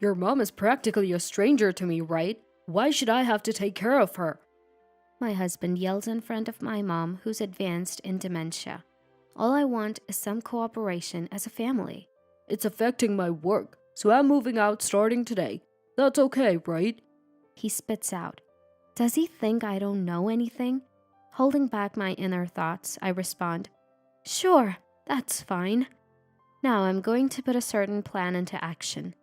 Your mom is practically a stranger to me, right? Why should I have to take care of her? My husband yells in front of my mom, who's advanced in dementia. All I want is some cooperation as a family. It's affecting my work, so I'm moving out starting today. That's okay, right? He spits out. Does he think I don't know anything? Holding back my inner thoughts, I respond, Sure, that's fine. Now I'm going to put a certain plan into action.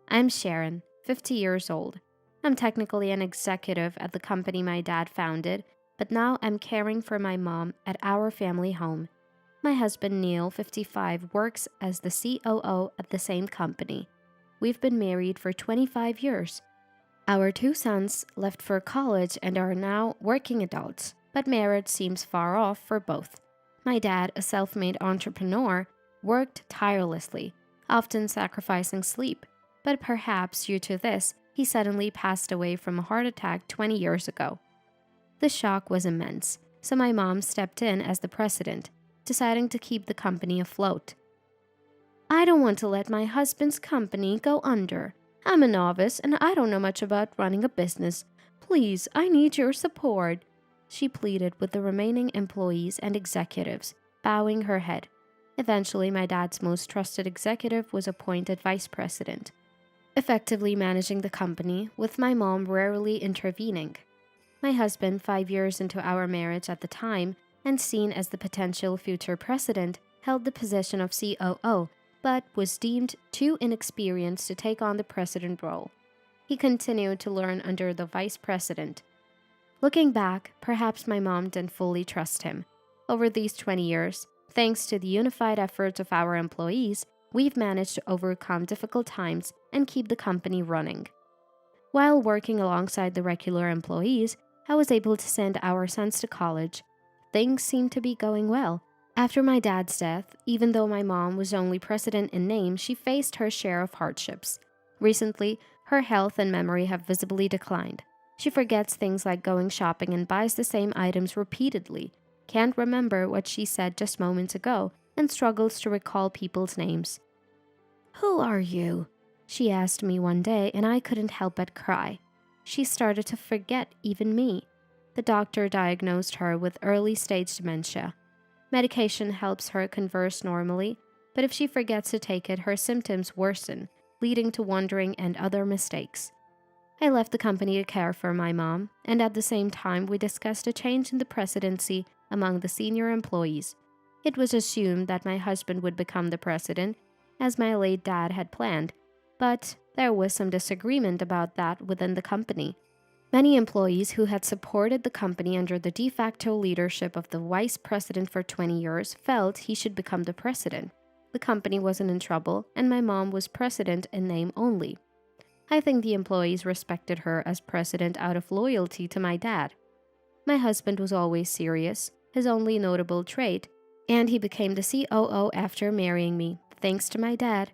I'm Sharon, 50 years old. I'm technically an executive at the company my dad founded, but now I'm caring for my mom at our family home. My husband Neil, 55, works as the COO at the same company. We've been married for 25 years. Our 2 sons left for college and are now working adults, but marriage seems far off for both. My dad, a self-made entrepreneur, worked tirelessly, often sacrificing sleep, but perhaps due to this, he suddenly passed away from a heart attack 20 years ago. The shock was immense, so my mom stepped in as the president, deciding to keep the company afloat. I don't want to let my husband's company go under. I'm a novice and I don't know much about running a business. Please, I need your support, she pleaded with the remaining employees and executives, bowing her head. Eventually, my dad's most trusted executive was appointed vice president, effectively managing the company, with my mom rarely intervening. My husband, 5 years into our marriage at the time, and seen as the potential future president, held the position of COO, but was deemed too inexperienced to take on the president role. He continued to learn under the vice president. Looking back, perhaps my mom didn't fully trust him. Over these 20 years, thanks to the unified efforts of our employees, we've managed to overcome difficult times and keep the company running. While working alongside the regular employees, I was able to send our sons to college. Things seemed to be going well. After my dad's death, even though my mom was only president in name, she faced her share of hardships. Recently, her health and memory have visibly declined. She forgets things like going shopping and buys the same items repeatedly, can't remember what she said just moments ago, and struggles to recall people's names. Who are you? She asked me one day, and I couldn't help but cry. She started to forget even me. The doctor diagnosed her with early-stage dementia. Medication helps her converse normally, but if she forgets to take it, her symptoms worsen, leading to wandering and other mistakes. I left the company to care for my mom, and at the same time we discussed a change in the presidency among the senior employees. It was assumed that my husband would become the president, as my late dad had planned, but there was some disagreement about that within the company. Many employees who had supported the company under the de facto leadership of the vice president for 20 years felt he should become the president. The company wasn't in trouble, and my mom was president in name only. I think the employees respected her as president out of loyalty to my dad. My husband was always serious, his only notable trait, and he became the COO after marrying me, thanks to my dad.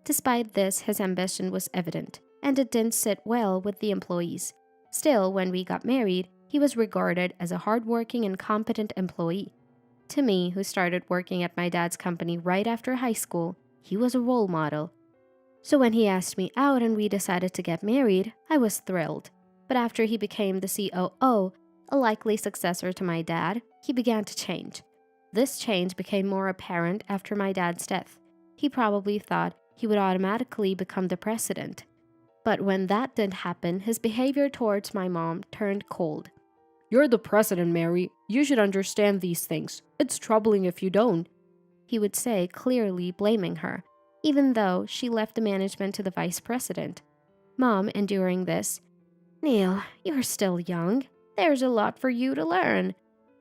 Despite this, his ambition was evident, and it didn't sit well with the employees. Still, when we got married, he was regarded as a hardworking and competent employee. To me, who started working at my dad's company right after high school, he was a role model. So when he asked me out and we decided to get married, I was thrilled. But after he became the COO, a likely successor to my dad, he began to change. This change became more apparent after my dad's death. He probably thought he would automatically become the president. But when that didn't happen, his behavior towards my mom turned cold. You're the president, Mary. You should understand these things. It's troubling if you don't, he would say, clearly blaming her, even though she left the management to the vice president. Mom, enduring this, Neil, you're still young. There's a lot for you to learn.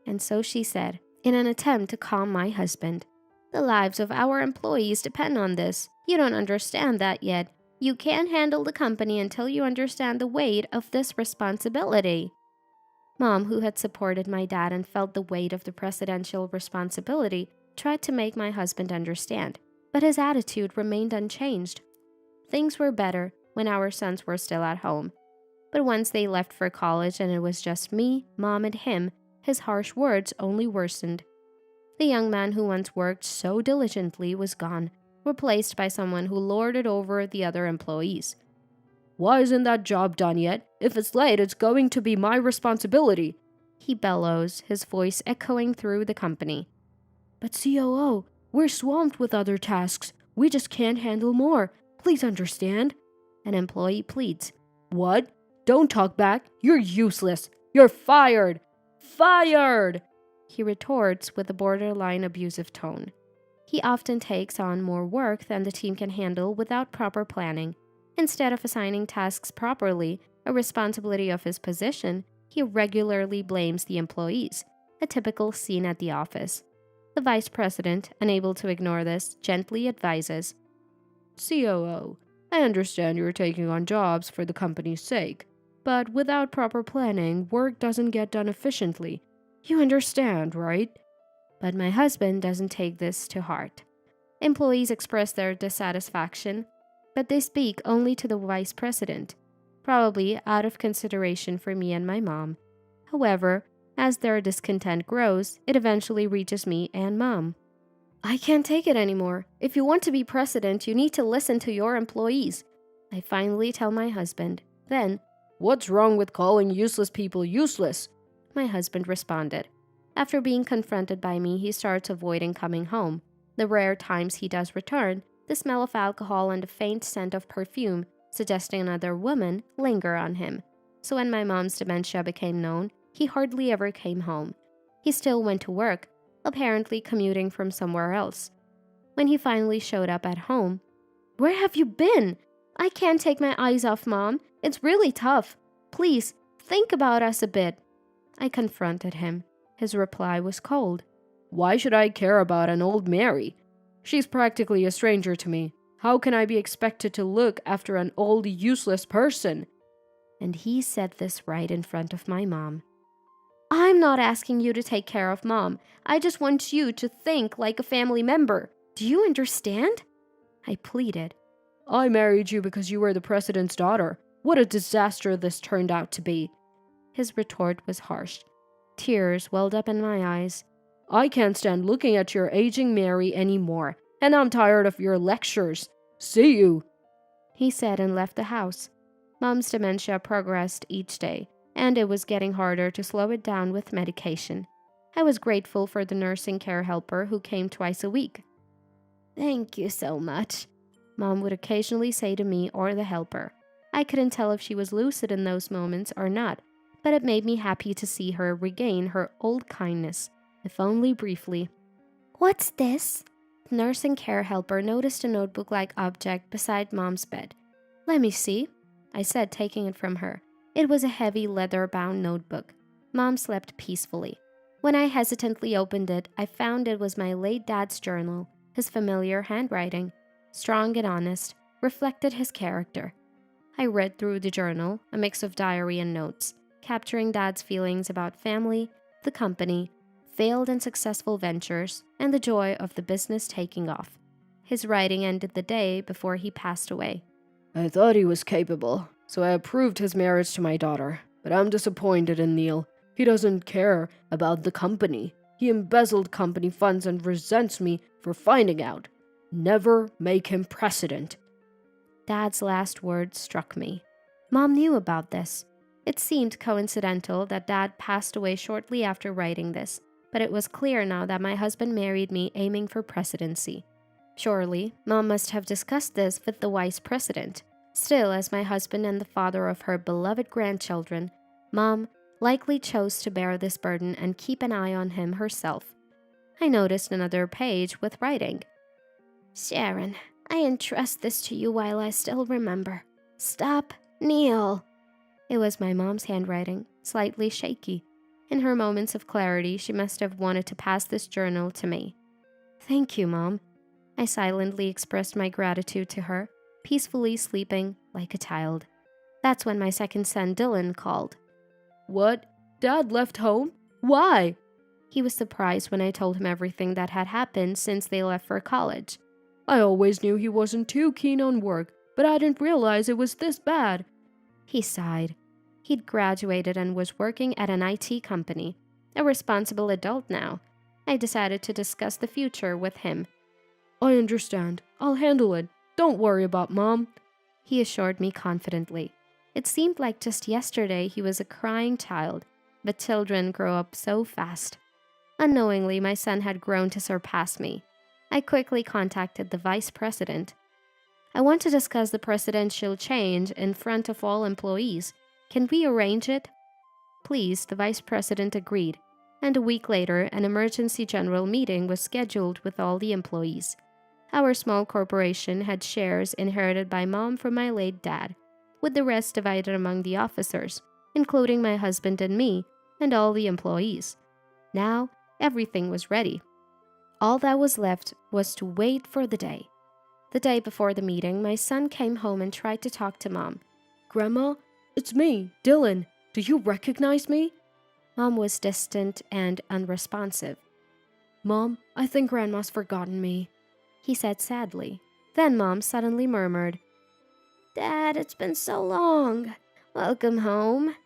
And so she said, in an attempt to calm my husband. The lives of our employees depend on this. You don't understand that yet. You can't handle the company until you understand the weight of this responsibility. Mom, who had supported my dad and felt the weight of the presidential responsibility, tried to make my husband understand, but his attitude remained unchanged. Things were better when our sons were still at home. But once they left for college and it was just me, Mom, and him, his harsh words only worsened. The young man who once worked so diligently was gone, replaced by someone who lorded over the other employees. Why isn't that job done yet? If it's late, it's going to be my responsibility, he bellows, his voice echoing through the company. But COO, we're swamped with other tasks. We just can't handle more. Please understand. An employee pleads. What? Don't talk back. You're useless. You're fired. Fired! He retorts with a borderline abusive tone. He often takes on more work than the team can handle without proper planning. Instead of assigning tasks properly, a responsibility of his position, he regularly blames the employees, a typical scene at the office. The vice president, unable to ignore this, gently advises, COO, I understand you're taking on jobs for the company's sake, but without proper planning, work doesn't get done efficiently. You understand, right? But my husband doesn't take this to heart. Employees express their dissatisfaction, but they speak only to the vice president, probably out of consideration for me and my mom. However, as their discontent grows, it eventually reaches me and Mom. I can't take it anymore. If you want to be president, you need to listen to your employees, I finally tell my husband. Then, what's wrong with calling useless people useless? My husband responded. After being confronted by me, he starts avoiding coming home. The rare times he does return, the smell of alcohol and a faint scent of perfume, suggesting another woman, linger on him. So when my mom's dementia became known, he hardly ever came home. He still went to work, apparently commuting from somewhere else. When he finally showed up at home, "Where have you been? I can't take my eyes off Mom. It's really tough. Please, think about us a bit." I confronted him. His reply was cold. Why should I care about an old Mary? She's practically a stranger to me. How can I be expected to look after an old, useless person? And he said this right in front of my mom. I'm not asking you to take care of Mom. I just want you to think like a family member. Do you understand? I pleaded. I married you because you were the president's daughter. What a disaster this turned out to be. His retort was harsh. Tears welled up in my eyes. I can't stand looking at your aging Mary anymore, and I'm tired of your lectures. See you, he said and left the house. Mom's dementia progressed each day, and it was getting harder to slow it down with medication. I was grateful for the nursing care helper who came twice a week. Thank you so much, Mom would occasionally say to me or the helper. I couldn't tell if she was lucid in those moments or not, but it made me happy to see her regain her old kindness, if only briefly. What's this? The nursing care helper noticed a notebook-like object beside Mom's bed. Let me see, I said, taking it from her. It was a heavy leather-bound notebook. Mom slept peacefully. When I hesitantly opened it, I found it was my late dad's journal. His familiar handwriting, strong and honest, reflected his character. I read through the journal, a mix of diary and notes, capturing Dad's feelings about family, the company, failed and successful ventures, and the joy of the business taking off. His writing ended the day before he passed away. I thought he was capable, so I approved his marriage to my daughter. But I'm disappointed in Neil. He doesn't care about the company. He embezzled company funds and resents me for finding out. Never make him president. Dad's last words struck me. Mom knew about this. It seemed coincidental that Dad passed away shortly after writing this, but it was clear now that my husband married me aiming for presidency. Surely, Mom must have discussed this with the vice president. Still, as my husband and the father of her beloved grandchildren, Mom likely chose to bear this burden and keep an eye on him herself. I noticed another page with writing. Sharon, I entrust this to you while I still remember. Stop, Neil. It was my mom's handwriting, slightly shaky. In her moments of clarity, she must have wanted to pass this journal to me. Thank you, Mom. I silently expressed my gratitude to her, peacefully sleeping like a child. That's when my second son, Dylan, called. What? Dad left home? Why? He was surprised when I told him everything that had happened since they left for college. I always knew he wasn't too keen on work, but I didn't realize it was this bad. He sighed. He'd graduated and was working at an IT company. A responsible adult now. I decided to discuss the future with him. I understand. I'll handle it. Don't worry about Mom, he assured me confidently. It seemed like just yesterday he was a crying child, but children grow up so fast. Unknowingly, my son had grown to surpass me. I quickly contacted the vice president. I want to discuss the presidential change in front of all employees. Can we arrange it? Please, the vice president agreed, and a week later, an emergency general meeting was scheduled with all the employees. Our small corporation had shares inherited by Mom from my late dad, with the rest divided among the officers, including my husband and me, and all the employees. Now, everything was ready. All that was left was to wait for the day. The day before the meeting, my son came home and tried to talk to Mom. Grandma, it's me, Dylan. Do you recognize me? Mom was distant and unresponsive. Mom, I think Grandma's forgotten me, he said sadly. Then Mom suddenly murmured, Dad, it's been so long. Welcome home.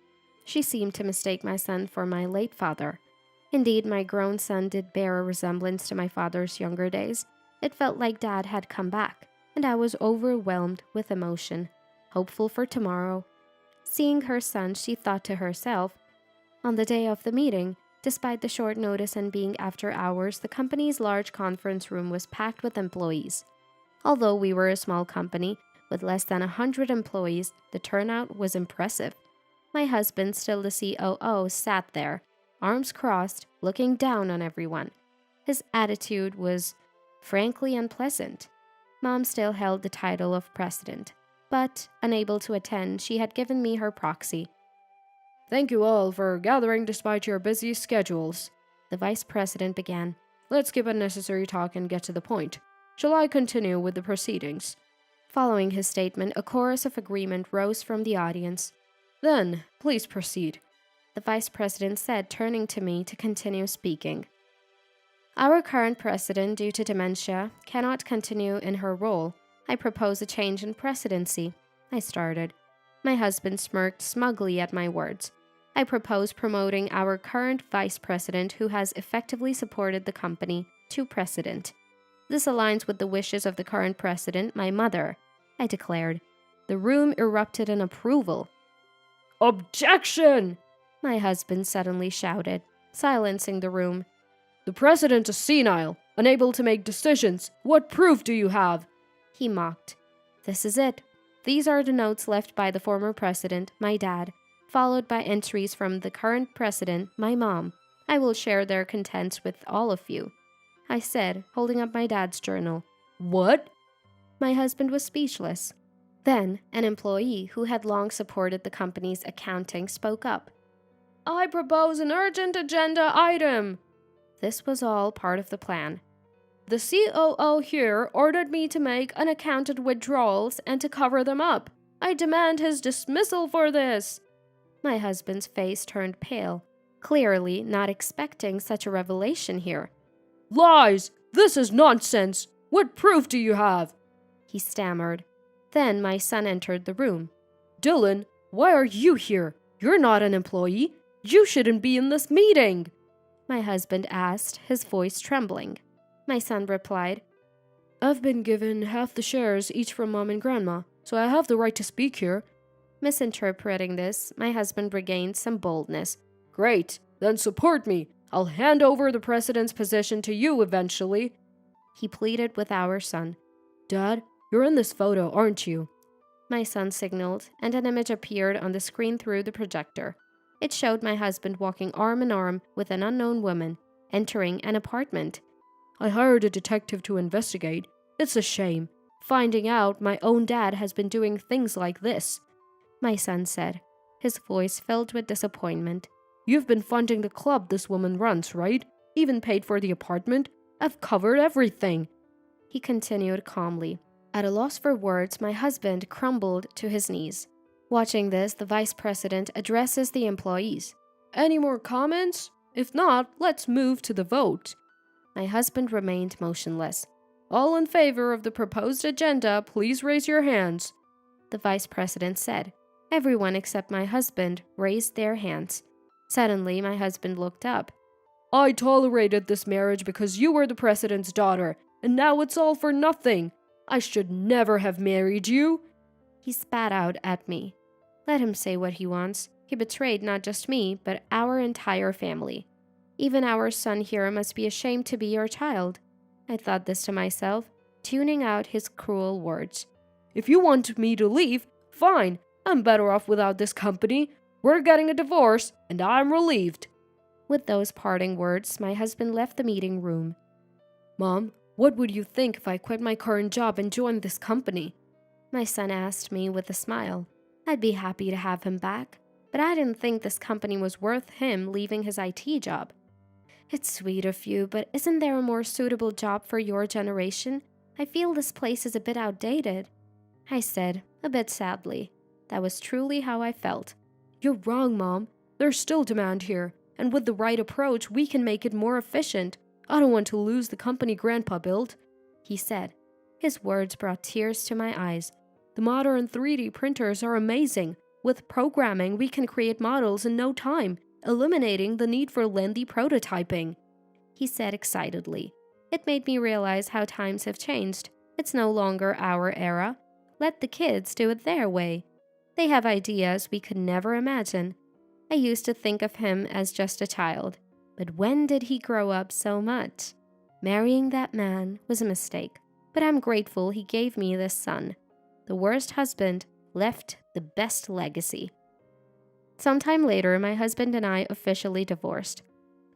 She seemed to mistake my son for my late father. Indeed, my grown son did bear a resemblance to my father's younger days. It felt like Dad had come back, and I was overwhelmed with emotion, hopeful for tomorrow. Seeing her son, she thought to herself, on the day of the meeting, despite the short notice and being after hours, the company's large conference room was packed with employees. Although we were a small company, with less than 100 employees, the turnout was impressive. My husband, still the COO, sat there, arms crossed, looking down on everyone. His attitude was frankly unpleasant. Mom still held the title of president, but, unable to attend, she had given me her proxy. Thank you all for gathering despite your busy schedules, the vice president began. Let's skip unnecessary talk and get to the point. Shall I continue with the proceedings? Following his statement, a chorus of agreement rose from the audience. Then, please proceed, the vice president said, turning to me to continue speaking. Our current president, due to dementia, cannot continue in her role. I propose a change in presidency, I started. My husband smirked smugly at my words. I propose promoting our current vice president, who has effectively supported the company, to president. This aligns with the wishes of the current president, my mother, I declared. The room erupted in approval. Objection! My husband suddenly shouted, silencing the room. The president is senile, unable to make decisions. What proof do you have? He mocked. This is it. These are the notes left by the former president, my dad, followed by entries from the current president, my mom. I will share their contents with all of you, I said, holding up my dad's journal. What? My husband was speechless. Then, an employee who had long supported the company's accounting spoke up. I propose an urgent agenda item. This was all part of the plan. The COO here ordered me to make unaccounted withdrawals and to cover them up. I demand his dismissal for this. My husband's face turned pale, clearly not expecting such a revelation here. Lies! This is nonsense! What proof do you have? He stammered. Then my son entered the room. Dylan, why are you here? You're not an employee. You shouldn't be in this meeting. My husband asked, his voice trembling. My son replied, I've been given half the shares each from Mom and Grandma, so I have the right to speak here. Misinterpreting this, my husband regained some boldness. Great, then support me. I'll hand over the president's position to you eventually. He pleaded with our son. Dad, you're in this photo, aren't you? My son signaled, and an image appeared on the screen through the projector. It showed my husband walking arm in arm with an unknown woman, entering an apartment. I hired a detective to investigate. It's a shame. Finding out my own dad has been doing things like this, my son said, his voice filled with disappointment. You've been funding the club this woman runs, right? Even paid for the apartment? I've covered everything. He continued calmly. At a loss for words, my husband crumbled to his knees. Watching this, the vice president addresses the employees. Any more comments? If not, let's move to the vote. My husband remained motionless. All in favor of the proposed agenda, please raise your hands, the vice president said. Everyone except my husband raised their hands. Suddenly, my husband looked up. I tolerated this marriage because you were the president's daughter. and now it's all for nothing. I should never have married you." He spat out at me. Let him say what he wants. He betrayed not just me, but our entire family. Even our son here must be ashamed to be your child. I thought this to myself, tuning out his cruel words. "If you want me to leave, fine. I'm better off without this company. We're getting a divorce, and I'm relieved." With those parting words, my husband left the meeting room. "Mom, what would you think if I quit my current job and joined this company?" My son asked me with a smile. I'd be happy to have him back, but I didn't think this company was worth him leaving his IT job. It's sweet of you, but isn't there a more suitable job for your generation? I feel this place is a bit outdated, I said, a bit sadly. That was truly how I felt. "You're wrong, Mom. There's still demand here, and with the right approach, we can make it more efficient. I don't want to lose the company Grandpa built," he said. His words brought tears to my eyes. "The modern 3D printers are amazing. With programming, we can create models in no time, eliminating the need for lengthy prototyping," he said excitedly. It made me realize how times have changed. It's no longer our era. Let the kids do it their way. They have ideas we could never imagine. I used to think of him as just a child, but when did he grow up so much? Marrying that man was a mistake, but I'm grateful he gave me this son. The worst husband left the best legacy. Sometime later, my husband and I officially divorced.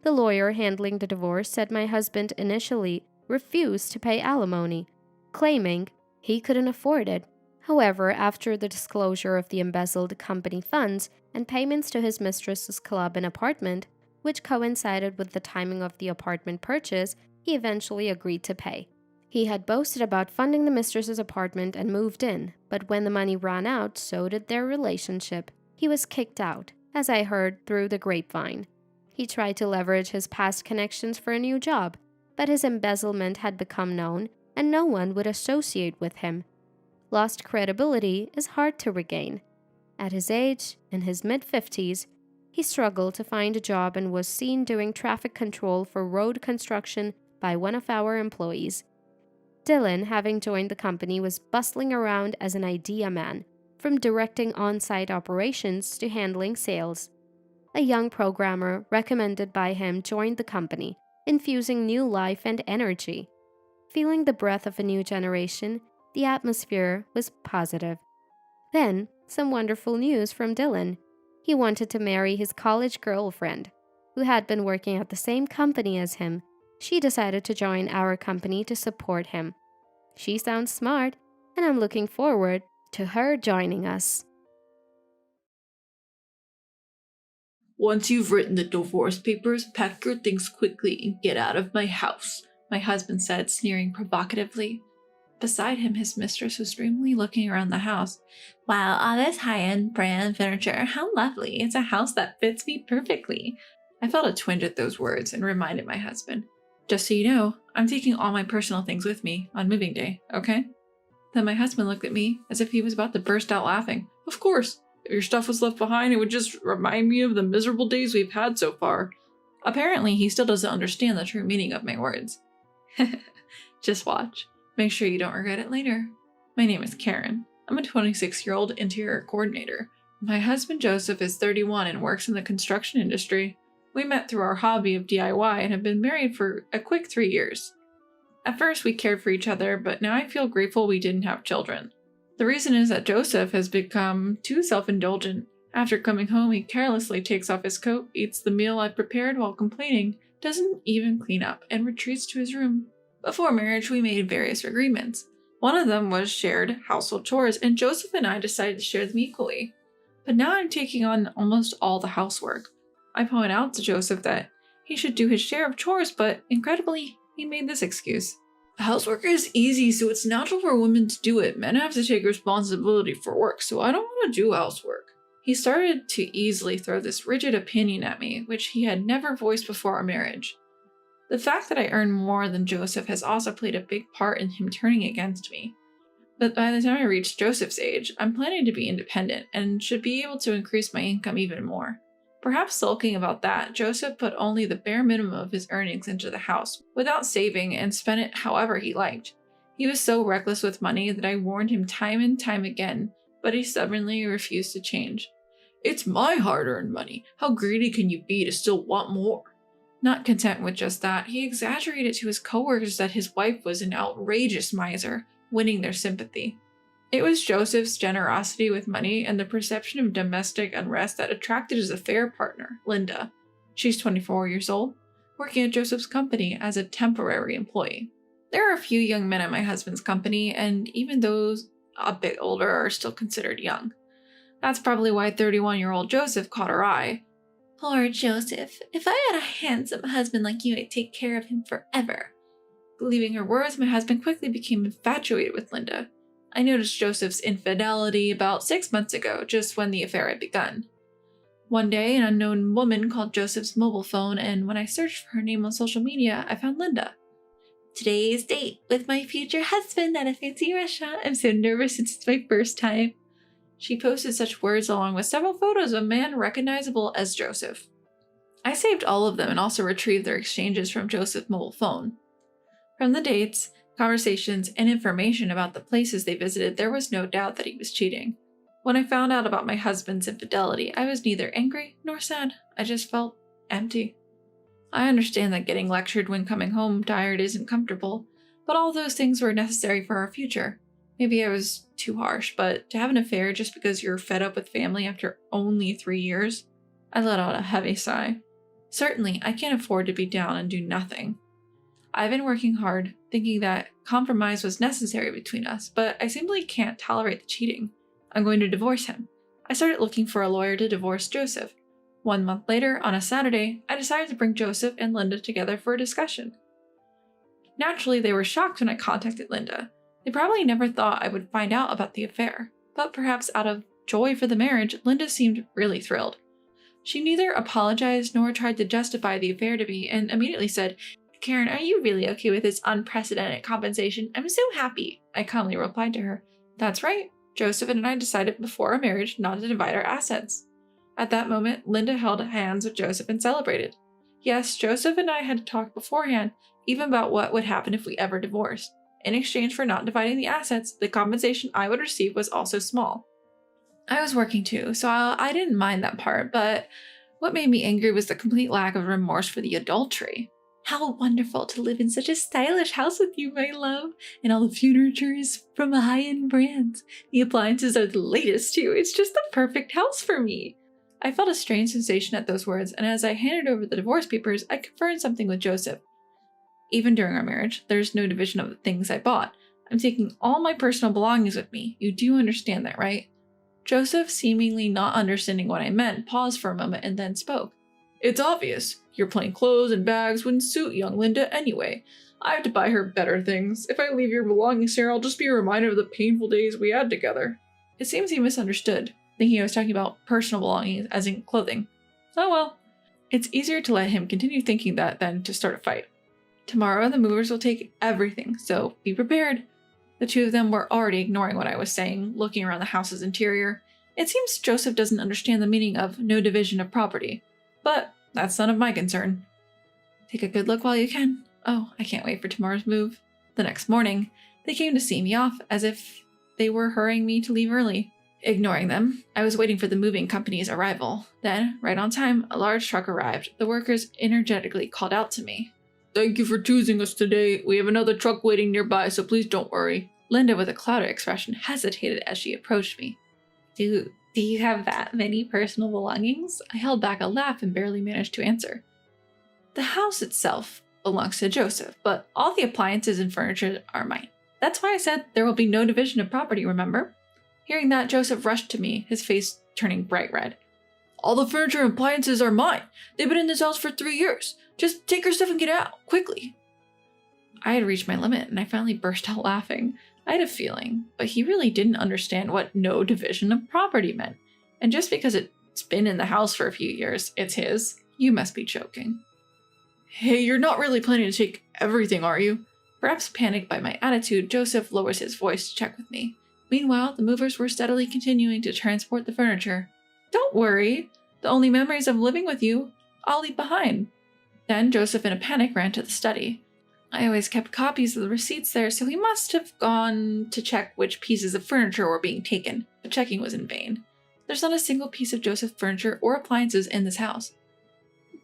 The lawyer handling the divorce said my husband initially refused to pay alimony, claiming he couldn't afford it. However, after the disclosure of the embezzled company funds and payments to his mistress's club and apartment, which coincided with the timing of the apartment purchase, he eventually agreed to pay. He had boasted about funding the mistress's apartment and moved in, but when the money ran out, so did their relationship. He was kicked out, as I heard through the grapevine. He tried to leverage his past connections for a new job, but his embezzlement had become known, and no one would associate with him. Lost credibility is hard to regain. At his age, in his mid-50s, he struggled to find a job and was seen doing traffic control for road construction by one of our employees. Dylan, having joined the company, was bustling around as an idea man, from directing on-site operations to handling sales. A young programmer recommended by him joined the company, infusing new life and energy. Feeling the breath of a new generation, the atmosphere was positive. Then, some wonderful news from Dylan. He wanted to marry his college girlfriend, who had been working at the same company as him. She decided to join our company to support him. She sounds smart, and I'm looking forward to her joining us. "Once you've written the divorce papers, pack your things quickly and get out of my house," my husband said, sneering provocatively. Beside him, his mistress was dreamily looking around the house. "Wow, all this high-end brand furniture. How lovely. It's a house that fits me perfectly." I felt a twinge at those words and reminded my husband, "Just so you know, I'm taking all my personal things with me on moving day, okay?" Then my husband looked at me as if he was about to burst out laughing. "Of course. If your stuff was left behind, it would just remind me of the miserable days we've had so far." Apparently, he still doesn't understand the true meaning of my words. Just watch. Make sure you don't regret it later. My name is Karen. I'm a 26-year-old interior coordinator. My husband Joseph is 31 and works in the construction industry. We met through our hobby of DIY and have been married for a quick 3 years. At first, we cared for each other, but now I feel grateful we didn't have children. The reason is that Joseph has become too self-indulgent. After coming home, he carelessly takes off his coat, eats the meal I've prepared while complaining, doesn't even clean up, and retreats to his room. Before marriage, we made various agreements. One of them was shared household chores, and Joseph and I decided to share them equally. But now I'm taking on almost all the housework. I point out to Joseph that he should do his share of chores, but incredibly, he made this excuse. "Housework is easy, so it's natural for women to do it. Men have to take responsibility for work, so I don't want to do housework." He started to easily throw this rigid opinion at me, which he had never voiced before our marriage. The fact that I earn more than Joseph has also played a big part in him turning against me. But by the time I reach Joseph's age, I'm planning to be independent and should be able to increase my income even more. Perhaps sulking about that, Joseph put only the bare minimum of his earnings into the house without saving and spent it however he liked. He was so reckless with money that I warned him time and time again, but he stubbornly refused to change. "It's my hard-earned money. How greedy can you be to still want more?" Not content with just that, he exaggerated to his coworkers that his wife was an outrageous miser, winning their sympathy. It was Joseph's generosity with money and the perception of domestic unrest that attracted his affair partner, Linda. She's 24 years old, working at Joseph's company as a temporary employee. There are a few young men at my husband's company, and even those a bit older are still considered young. That's probably why 31-year-old Joseph caught her eye. "Poor Joseph. If I had a handsome husband like you, I'd take care of him forever." Believing her words, my husband quickly became infatuated with Linda. I noticed Joseph's infidelity about 6 months ago, just when the affair had begun. One day, an unknown woman called Joseph's mobile phone, and when I searched for her name on social media, I found Linda. "Today's date with my future husband at a fancy restaurant. I'm so nervous since it's my first time." She posted such words along with several photos of a man recognizable as Joseph. I saved all of them and also retrieved their exchanges from Joseph's mobile phone. From the dates, conversations, and information about the places they visited, there was no doubt that he was cheating. When I found out about my husband's infidelity, I was neither angry nor sad. I just felt empty. I understand that getting lectured when coming home tired isn't comfortable, but all those things were necessary for our future. Maybe I was too harsh, but to have an affair just because you're fed up with family after only 3 years? I let out a heavy sigh. Certainly, I can't afford to be down and do nothing. I've been working hard, thinking that compromise was necessary between us, but I simply can't tolerate the cheating. I'm going to divorce him. I started looking for a lawyer to divorce Joseph. 1 month later, on a Saturday, I decided to bring Joseph and Linda together for a discussion. Naturally, they were shocked when I contacted Linda. They probably never thought I would find out about the affair, but perhaps out of joy for the marriage, Linda seemed really thrilled. She neither apologized nor tried to justify the affair to me, and immediately said, "Karen, are you really okay with this unprecedented compensation? I'm so happy." I calmly replied to her, "That's right. Joseph and I decided before our marriage not to divide our assets." At that moment, Linda held hands with Joseph and celebrated. Yes, Joseph and I had talked beforehand, even about what would happen if we ever divorced. In exchange for not dividing the assets, the compensation I would receive was also small. I was working too, so I didn't mind that part, but what made me angry was the complete lack of remorse for the adultery. "How wonderful to live in such a stylish house with you, my love. And all the furniture is from a high-end brand. The appliances are the latest too. It's just the perfect house for me." I felt a strange sensation at those words, and as I handed over the divorce papers, I confirmed something with Joseph. Even during our marriage, there's no division of the things I bought. I'm taking all my personal belongings with me. You do understand that, right? Joseph, seemingly not understanding what I meant, paused for a moment and then spoke. "It's obvious. Your plain clothes and bags wouldn't suit young Linda anyway. I have to buy her better things. If I leave your belongings here, I'll just be a reminder of the painful days we had together." It seems he misunderstood, thinking I was talking about personal belongings as in clothing. Oh well. It's easier to let him continue thinking that than to start a fight. Tomorrow the movers will take everything, so be prepared. The two of them were already ignoring what I was saying, looking around the house's interior. It seems Joseph doesn't understand the meaning of no division of property, but that's none of my concern. Take a good look while you can. Oh, I can't wait for tomorrow's move. The next morning, they came to see me off as if they were hurrying me to leave early. Ignoring them, I was waiting for the moving company's arrival. Then, right on time, a large truck arrived. The workers energetically called out to me. "Thank you for choosing us today. We have another truck waiting nearby, so please don't worry." Linda, with a clouded expression, hesitated as she approached me. Do you have that many personal belongings?" I held back a laugh and barely managed to answer. "The house itself belongs to Joseph, but all the appliances and furniture are mine. That's why I said there will be no division of property, remember?" Hearing that, Joseph rushed to me, his face turning bright red. "All the furniture and appliances are mine. They've been in this house for 3 years. Just take your stuff and get out, quickly." I had reached my limit, and I finally burst out laughing. I had a feeling, but he really didn't understand what no division of property meant. And just because it's been in the house for a few years, it's his. You must be joking. "Hey, you're not really planning to take everything, are you?" Perhaps panicked by my attitude, Joseph lowers his voice to check with me. Meanwhile, the movers were steadily continuing to transport the furniture. "Don't worry. The only memories of living with you I'll leave behind." Then Joseph, in a panic, ran to the study. I always kept copies of the receipts there, so he must have gone to check which pieces of furniture were being taken, but checking was in vain. There's not a single piece of Joseph's furniture or appliances in this house.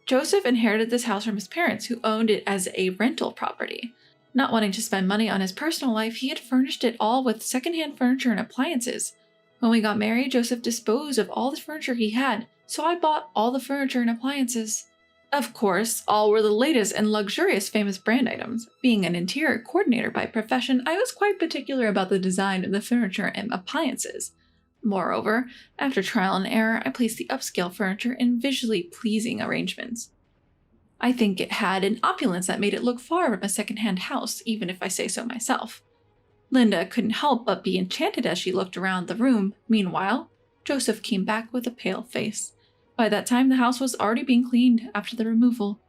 Joseph inherited this house from his parents, who owned it as a rental property. Not wanting to spend money on his personal life, he had furnished it all with secondhand furniture and appliances. When we got married, Joseph disposed of all the furniture he had, so I bought all the furniture and appliances. Of course, all were the latest and luxurious famous brand items. Being an interior coordinator by profession, I was quite particular about the design of the furniture and appliances. Moreover, after trial and error, I placed the upscale furniture in visually pleasing arrangements. I think it had an opulence that made it look far from a second-hand house, even if I say so myself. Linda couldn't help but be enchanted as she looked around the room. Meanwhile, Joseph came back with a pale face. By that time, the house was already being cleaned after the removal.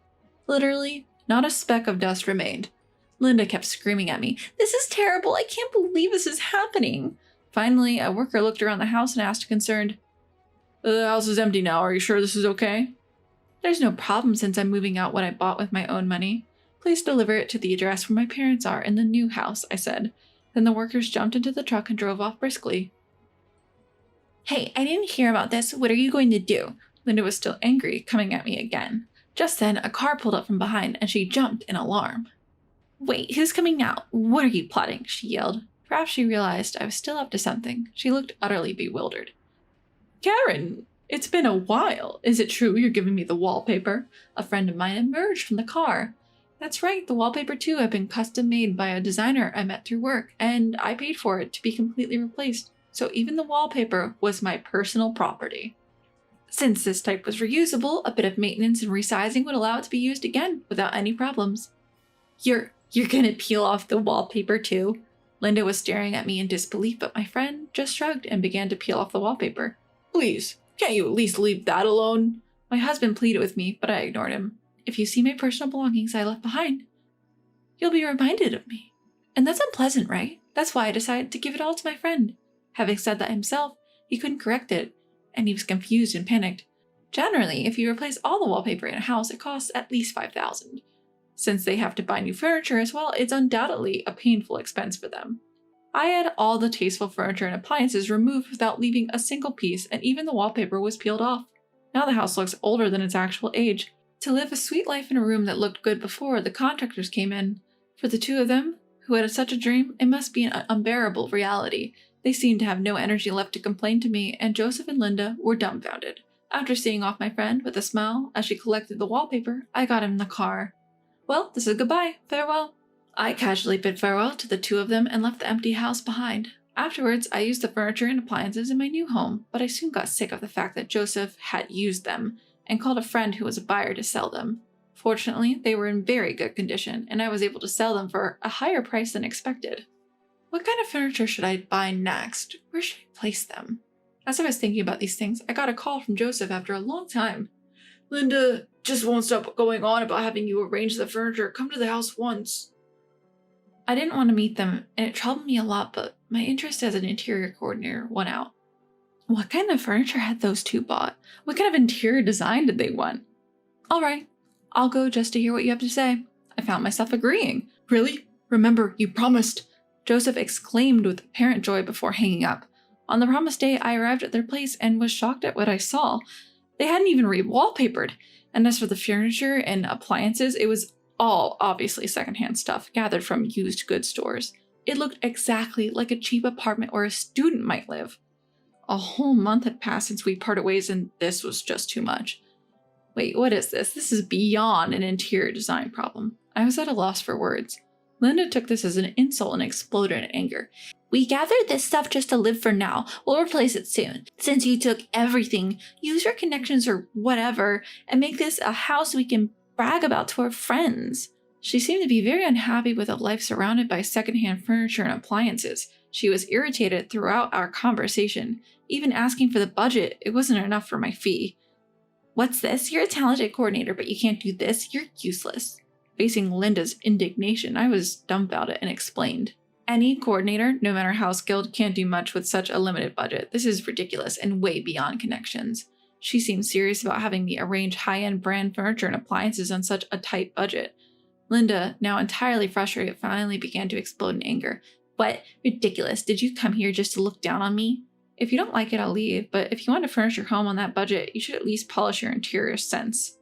Literally, not a speck of dust remained. Linda kept screaming at me, "This is terrible! I can't believe this is happening!" Finally, a worker looked around the house and asked concerned, "The house is empty now. Are you sure this is okay?" "There's no problem since I'm moving out what I bought with my own money. Please deliver it to the address where my parents are in the new house," I said. Then the workers jumped into the truck and drove off briskly. "Hey, I didn't hear about this. What are you going to do?" Linda was still angry, coming at me again. Just then, a car pulled up from behind, and she jumped in alarm. "Wait, who's coming now? What are you plotting?" she yelled. Perhaps she realized I was still up to something. She looked utterly bewildered. "Karen, it's been a while. Is it true you're giving me the wallpaper?" A friend of mine emerged from the car. "That's right, the wallpaper too had been custom made by a designer I met through work, and I paid for it to be completely replaced. So even the wallpaper was my personal property. Since this type was reusable, a bit of maintenance and resizing would allow it to be used again without any problems." You're gonna peel off the wallpaper too?" Linda was staring at me in disbelief, but my friend just shrugged and began to peel off the wallpaper. "Please, can't you at least leave that alone?" My husband pleaded with me, but I ignored him. "If you see my personal belongings I left behind, you'll be reminded of me. And that's unpleasant, right? That's why I decided to give it all to my friend." Having said that himself, he couldn't correct it, and he was confused and panicked. Generally, if you replace all the wallpaper in a house, it costs at least $5,000. Since they have to buy new furniture as well, it's undoubtedly a painful expense for them. I had all the tasteful furniture and appliances removed without leaving a single piece, and even the wallpaper was peeled off. Now the house looks older than its actual age. To live a sweet life in a room that looked good before the contractors came in, for the two of them, who had such a dream, it must be an unbearable reality. They seemed to have no energy left to complain to me, and Joseph and Linda were dumbfounded. After seeing off my friend with a smile as she collected the wallpaper, I got in the car. "Well, this is goodbye. Farewell." I casually bid farewell to the two of them and left the empty house behind. Afterwards, I used the furniture and appliances in my new home, but I soon got sick of the fact that Joseph had used them and called a friend who was a buyer to sell them. Fortunately, they were in very good condition, and I was able to sell them for a higher price than expected. What kind of furniture should I buy next? Where should I place them? As I was thinking about these things, I got a call from Joseph after a long time. "Linda just won't stop going on about having you arrange the furniture. Come to the house once." I didn't want to meet them, and it troubled me a lot, but my interest as an interior coordinator won out. What kind of furniture had those two bought? What kind of interior design did they want? "All right, I'll go just to hear what you have to say." I found myself agreeing. "Really? Remember, you promised," Joseph exclaimed with apparent joy before hanging up. On the promised day, I arrived at their place and was shocked at what I saw. They hadn't even re-wallpapered, and as for the furniture and appliances, it was all obviously secondhand stuff gathered from used goods stores. It looked exactly like a cheap apartment where a student might live. A whole month had passed since we parted ways, and this was just too much. Wait, what is this? This is beyond an interior design problem. I was at a loss for words. Linda took this as an insult and exploded in anger. "We gathered this stuff just to live for now. We'll replace it soon. Since you took everything, use your connections or whatever, and make this a house we can brag about to our friends." She seemed to be very unhappy with a life surrounded by secondhand furniture and appliances. She was irritated throughout our conversation. Even asking for the budget, it wasn't enough for my fee. "What's this? You're a talented coordinator, but you can't do this. You're useless." Facing Linda's indignation, I was dumbfounded and explained. "Any coordinator, no matter how skilled, can't do much with such a limited budget. This is ridiculous and way beyond connections." She seemed serious about having me arrange high-end brand furniture and appliances on such a tight budget. Linda, now entirely frustrated, finally began to explode in anger. What? Ridiculous. Did you come here just to look down on me? If you don't like it, I'll leave, but if you want to furnish your home on that budget, you should at least polish your interior sense.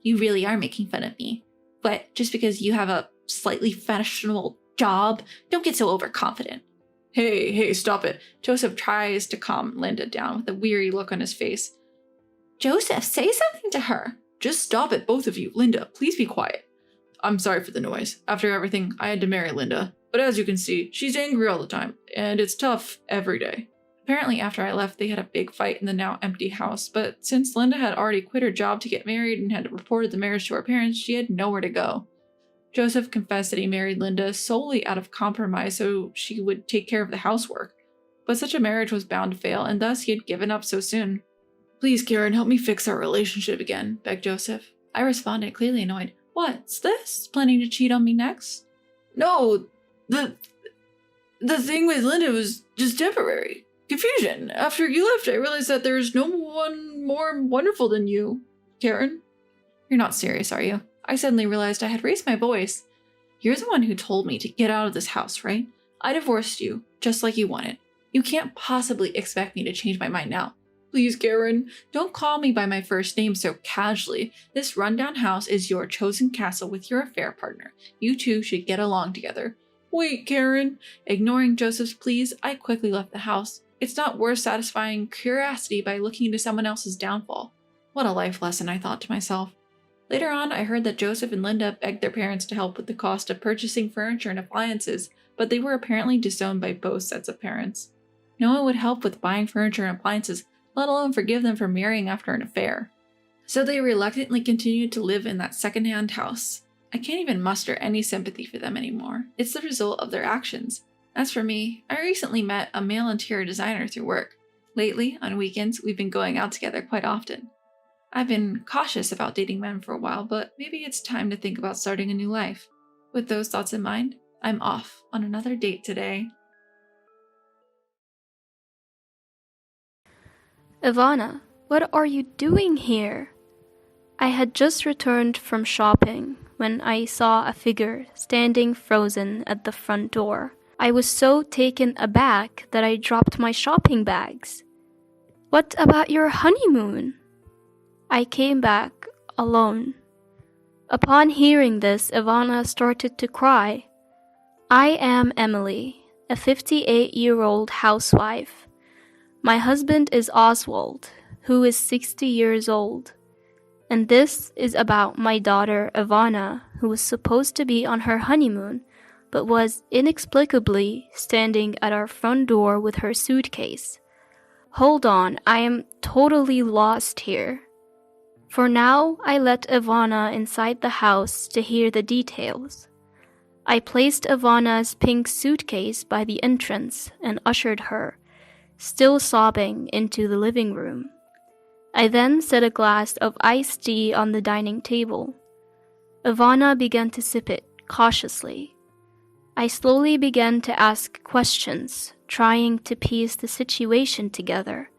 You really are making fun of me. But just because you have a slightly fashionable job, don't get so overconfident. Hey, stop it. Joseph tries to calm Linda down with a weary look on his face. Joseph, say something to her. Just stop it, both of you. Linda, please be quiet. I'm sorry for the noise. After everything, I had to marry Linda. But as you can see, she's angry all the time, and it's tough every day. Apparently, after I left, they had a big fight in the now empty house, but since Linda had already quit her job to get married and had reported the marriage to her parents, she had nowhere to go. Joseph confessed that he married Linda solely out of compromise so she would take care of the housework. But such a marriage was bound to fail, and thus he had given up so soon. Please, Karen, help me fix our relationship again, begged Joseph. I responded, clearly annoyed. What's this? Planning to cheat on me next? No, the thing with Linda was just temporary. Confusion. After you left, I realized that there's no one more wonderful than you, Karen. You're not serious, are you? I suddenly realized I had raised my voice. You're the one who told me to get out of this house, right? I divorced you, just like you wanted. You can't possibly expect me to change my mind now. Please, Karen, don't call me by my first name so casually. This rundown house is your chosen castle with your affair partner. You two should get along together. Wait, Karen. Ignoring Joseph's pleas, I quickly left the house. It's not worth satisfying curiosity by looking into someone else's downfall. What a life lesson, I thought to myself. Later on, I heard that Joseph and Linda begged their parents to help with the cost of purchasing furniture and appliances, but they were apparently disowned by both sets of parents. No one would help with buying furniture and appliances, let alone forgive them for marrying after an affair. So they reluctantly continued to live in that second-hand house. I can't even muster any sympathy for them anymore. It's the result of their actions. As for me, I recently met a male interior designer through work. Lately, on weekends, we've been going out together quite often. I've been cautious about dating men for a while, but maybe it's time to think about starting a new life. With those thoughts in mind, I'm off on another date today. Ivana, what are you doing here? I had just returned from shopping when I saw a figure standing frozen at the front door. I was so taken aback that I dropped my shopping bags. What about your honeymoon? I came back alone. Upon hearing this, Ivana started to cry. I am Emily, a 58-year-old housewife. My husband is Oswald, who is 60 years old. And this is about my daughter Ivana, who was supposed to be on her honeymoon, but was inexplicably standing at our front door with her suitcase. Hold on, I am totally lost here. For now, I let Ivana inside the house to hear the details. I placed Ivana's pink suitcase by the entrance and ushered her, still sobbing, into the living room. I then set a glass of iced tea on the dining table. Ivana began to sip it cautiously. I slowly began to ask questions, trying to piece the situation together.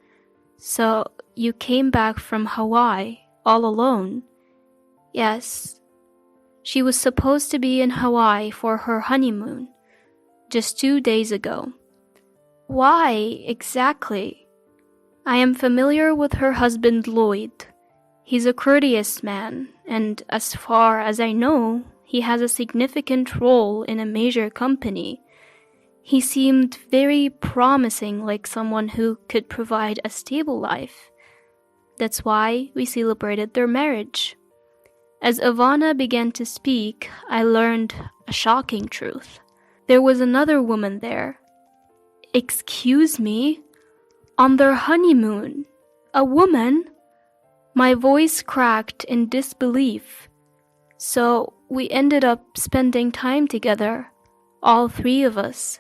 So, you came back from Hawaii all alone? Yes. She was supposed to be in Hawaii for her honeymoon, just 2 days ago. Why, exactly? I am familiar with her husband Lloyd. He's a courteous man, and as far as I know, he has a significant role in a major company. He seemed very promising, like someone who could provide a stable life. That's why we celebrated their marriage. As Ivana began to speak, I learned a shocking truth. There was another woman there. Excuse me? On their honeymoon? A woman? My voice cracked in disbelief. So we ended up spending time together, all 3 of us.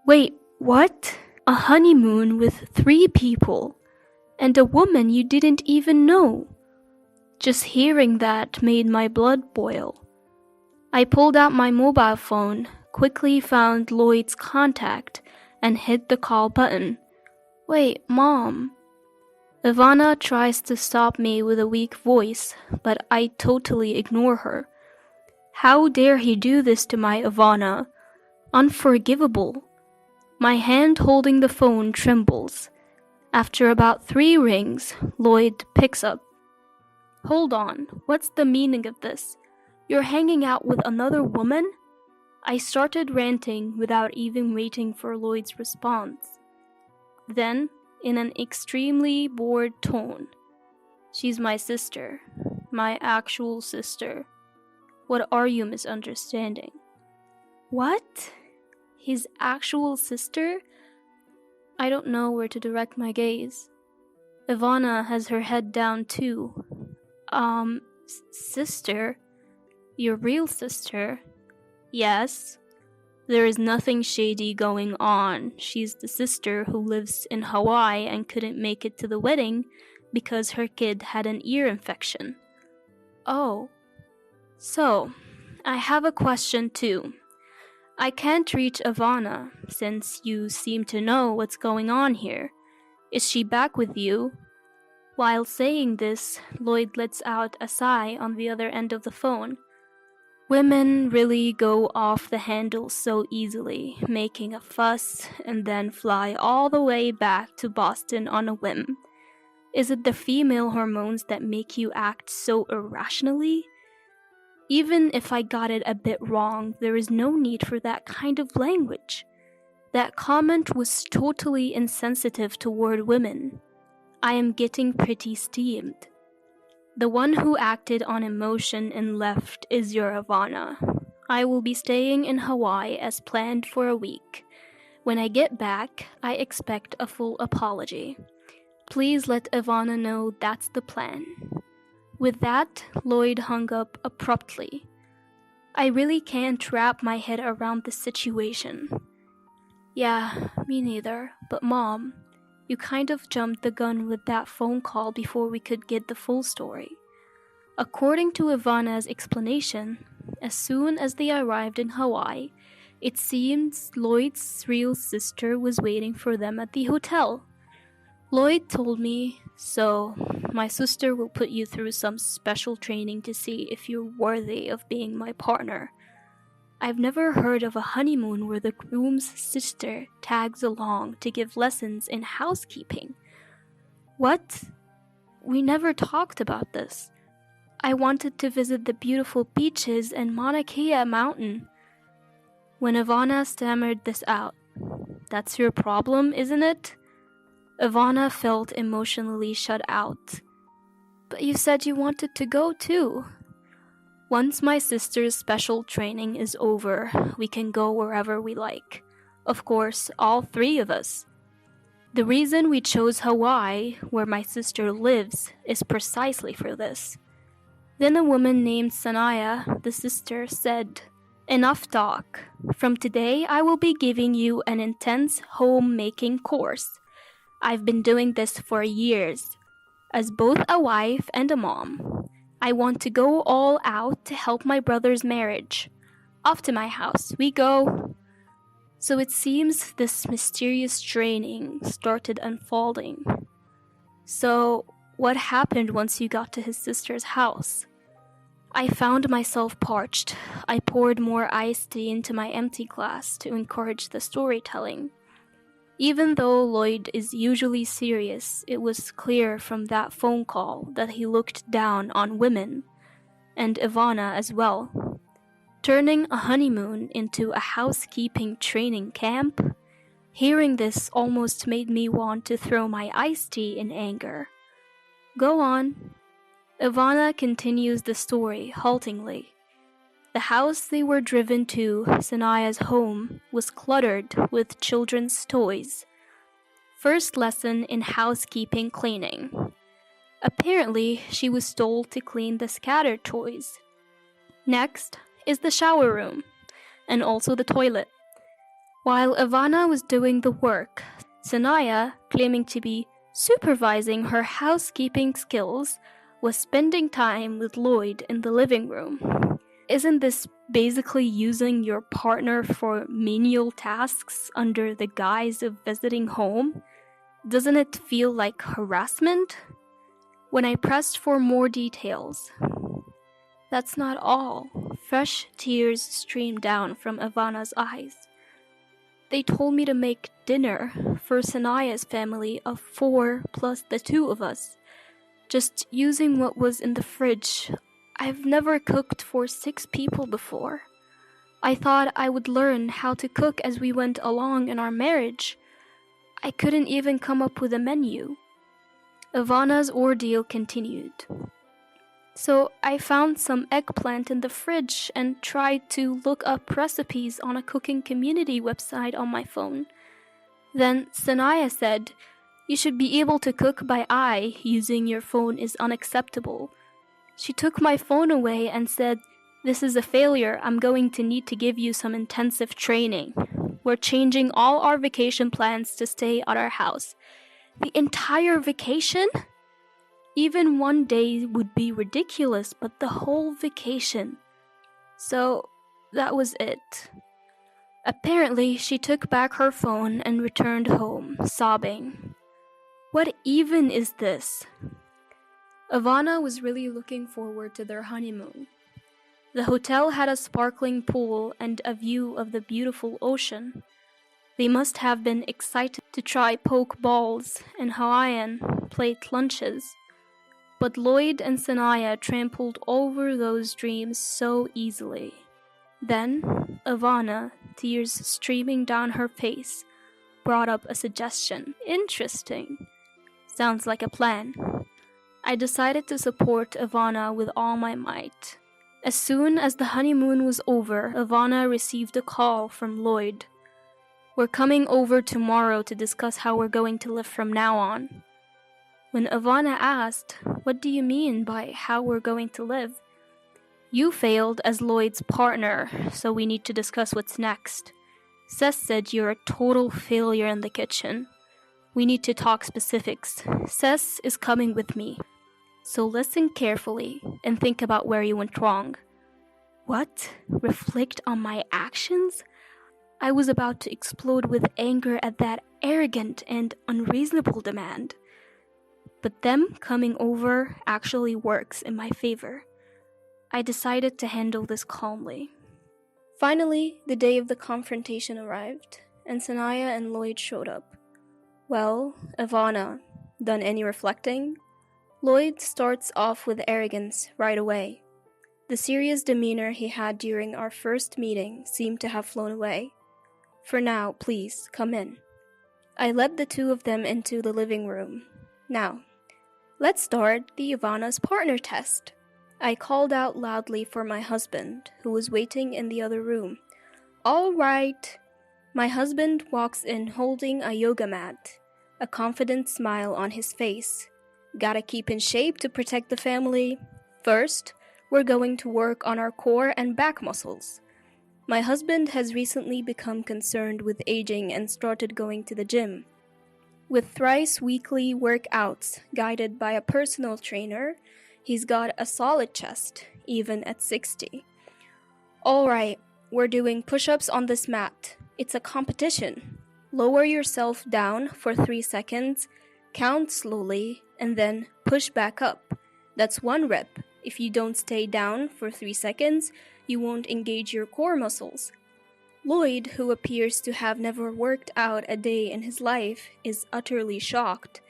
Wait, what? A honeymoon with 3 people, and a woman you didn't even know? Just hearing that made my blood boil. I pulled out my mobile phone, quickly found Lloyd's contact, and hit the call button. Wait, Mom. Ivana tries to stop me with a weak voice, but I totally ignore her. How dare he do this to my Ivana? Unforgivable. My hand holding the phone trembles. After about 3 rings, Lloyd picks up. Hold on, what's the meaning of this? You're hanging out with another woman? I started ranting without even waiting for Lloyd's response. Then, in an extremely bored tone, she's my sister, my actual sister. What are you misunderstanding? What? His actual sister? I don't know where to direct my gaze. Ivana has her head down too. Sister? Your real sister? Yes. There is nothing shady going on. She's the sister who lives in Hawaii and couldn't make it to the wedding because her kid had an ear infection. Oh. So, I have a question too. I can't reach Ivana since you seem to know what's going on here. Is she back with you? While saying this, Lloyd lets out a sigh on the other end of the phone. Women really go off the handle so easily, making a fuss and then fly all the way back to Boston on a whim. Is it the female hormones that make you act so irrationally? Even if I got it a bit wrong, there is no need for that kind of language. That comment was totally insensitive toward women. I am getting pretty steamed. The one who acted on emotion and left is your Ivana. I will be staying in Hawaii as planned for a week. When I get back, I expect a full apology. Please let Ivana know that's the plan. With that, Lloyd hung up abruptly. I really can't wrap my head around the situation. Yeah, me neither, but Mom, you kind of jumped the gun with that phone call before we could get the full story. According to Ivana's explanation, as soon as they arrived in Hawaii, it seems Lloyd's real sister was waiting for them at the hotel. Lloyd told me, so my sister will put you through some special training to see if you're worthy of being my partner. I've never heard of a honeymoon where the groom's sister tags along to give lessons in housekeeping. What? We never talked about this. I wanted to visit the beautiful beaches and Mauna Kea mountain. When Ivana stammered this out, that's your problem, isn't it? Ivana felt emotionally shut out. But you said you wanted to go too. Once my sister's special training is over, we can go wherever we like. Of course, all 3 of us. The reason we chose Hawaii, where my sister lives, is precisely for this. Then a woman named Sanaya, the sister, said, "Enough talk. From today, I will be giving you an intense homemaking course. I've been doing this for years. As both a wife and a mom, I want to go all out to help my brother's marriage. Off to my house we go." So it seems this mysterious training started unfolding. So, what happened once you got to his sister's house? I found myself parched. I poured more iced tea into my empty glass to encourage the storytelling. Even though Lloyd is usually serious, it was clear from that phone call that he looked down on women, and Ivana as well. Turning a honeymoon into a housekeeping training camp? Hearing this almost made me want to throw my iced tea in anger. Go on. Ivana continues the story haltingly. The house they were driven to, Sanaya's home, was cluttered with children's toys. First lesson in housekeeping cleaning. Apparently, she was told to clean the scattered toys. Next is the shower room, and also the toilet. While Ivana was doing the work, Sanaya, claiming to be supervising her housekeeping skills, was spending time with Lloyd in the living room. Isn't this basically using your partner for menial tasks under the guise of visiting home? Doesn't it feel like harassment? When I pressed for more details. That's not all. Fresh tears streamed down from Ivana's eyes. They told me to make dinner for Sanaya's family of 4 plus the 2 of us, just using what was in the fridge. I've never cooked for 6 people before. I thought I would learn how to cook as we went along in our marriage. I couldn't even come up with a menu. Ivana's ordeal continued. So I found some eggplant in the fridge and tried to look up recipes on a cooking community website on my phone. Then Sanaya said, "You should be able to cook by eye. Using your phone is unacceptable." She took my phone away and said, "This is a failure. I'm going to need to give you some intensive training. We're changing all our vacation plans to stay at our house." The entire vacation? Even one day would be ridiculous, but the whole vacation. So that was it. Apparently, she took back her phone and returned home, sobbing. What even is this? Ivana was really looking forward to their honeymoon. The hotel had a sparkling pool and a view of the beautiful ocean. They must have been excited to try poke balls and Hawaiian plate lunches. But Lloyd and Sanaya trampled over those dreams so easily. Then, Ivana, tears streaming down her face, brought up a suggestion. Interesting. Sounds like a plan. I decided to support Ivana with all my might. As soon as the honeymoon was over, Ivana received a call from Lloyd. "We're coming over tomorrow to discuss how we're going to live from now on." When Ivana asked, "What do you mean by how we're going to live?" "You failed as Lloyd's partner, so we need to discuss what's next. Seth said you're a total failure in the kitchen. We need to talk specifics. Seth is coming with me. So listen carefully and think about where you went wrong." What? Reflect on my actions? I was about to explode with anger at that arrogant and unreasonable demand. But them coming over actually works in my favor. I decided to handle this calmly. Finally, the day of the confrontation arrived, and Sanaya and Lloyd showed up. "Well, Ivana, done any reflecting?" Lloyd starts off with arrogance right away. The serious demeanor he had during our first meeting seemed to have flown away. "For now, please, come in." I led the 2 of them into the living room. "Now, let's start the Ivana's partner test." I called out loudly for my husband, who was waiting in the other room. "All right." My husband walks in holding a yoga mat, a confident smile on his face. "Gotta keep in shape to protect the family. First, we're going to work on our core and back muscles." My husband has recently become concerned with aging and started going to the gym. With thrice weekly workouts guided by a personal trainer, he's got a solid chest, even at 60. "Alright, we're doing push-ups on this mat. It's a competition. Lower yourself down for 3 seconds, count slowly, and then push back up. That's 1 rep. If you don't stay down for 3 seconds, you won't engage your core muscles." Lloyd, who appears to have never worked out a day in his life, is utterly shocked.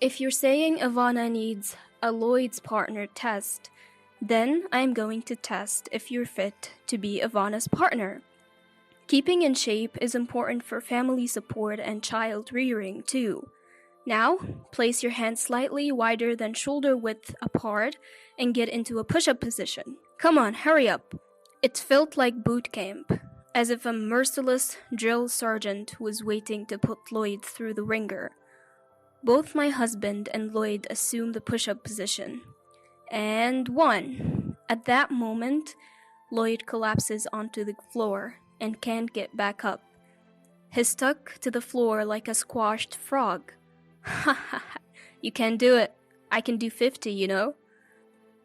If you're saying Ivana needs a Lloyd's partner test, then I'm going to test if you're fit to be Ivana's partner. Keeping in shape is important for family support and child rearing too. Now, place your hands slightly wider than shoulder width apart and get into a push-up position. Come on, hurry up. It felt like boot camp, as if a merciless drill sergeant was waiting to put Lloyd through the ringer. Both my husband and Lloyd assume the push-up position. And 1. At that moment, Lloyd collapses onto the floor and can't get back up. He's stuck to the floor like a squashed frog. "Ha ha ha, you can do it. I can do 50, you know."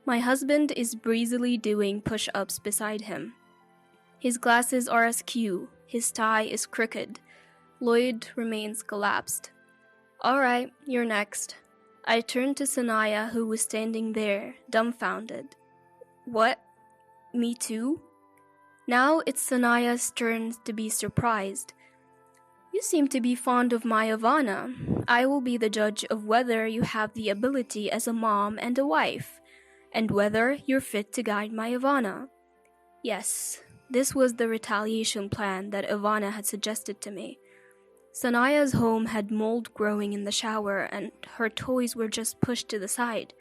My husband is breezily doing push-ups beside him. His glasses are askew, his tie is crooked. Lloyd remains collapsed. Alright, you're next. I turned to Sanaya, who was standing there, dumbfounded. What? Me too? Now it's Sanaya's turn to be surprised. You seem to be fond of my Ivana. I will be the judge of whether you have the ability as a mom and a wife, and whether you're fit to guide my Ivana. Yes, this was the retaliation plan that Ivana had suggested to me. Sanaya's home had mold growing in the shower, and her toys were just pushed to the side.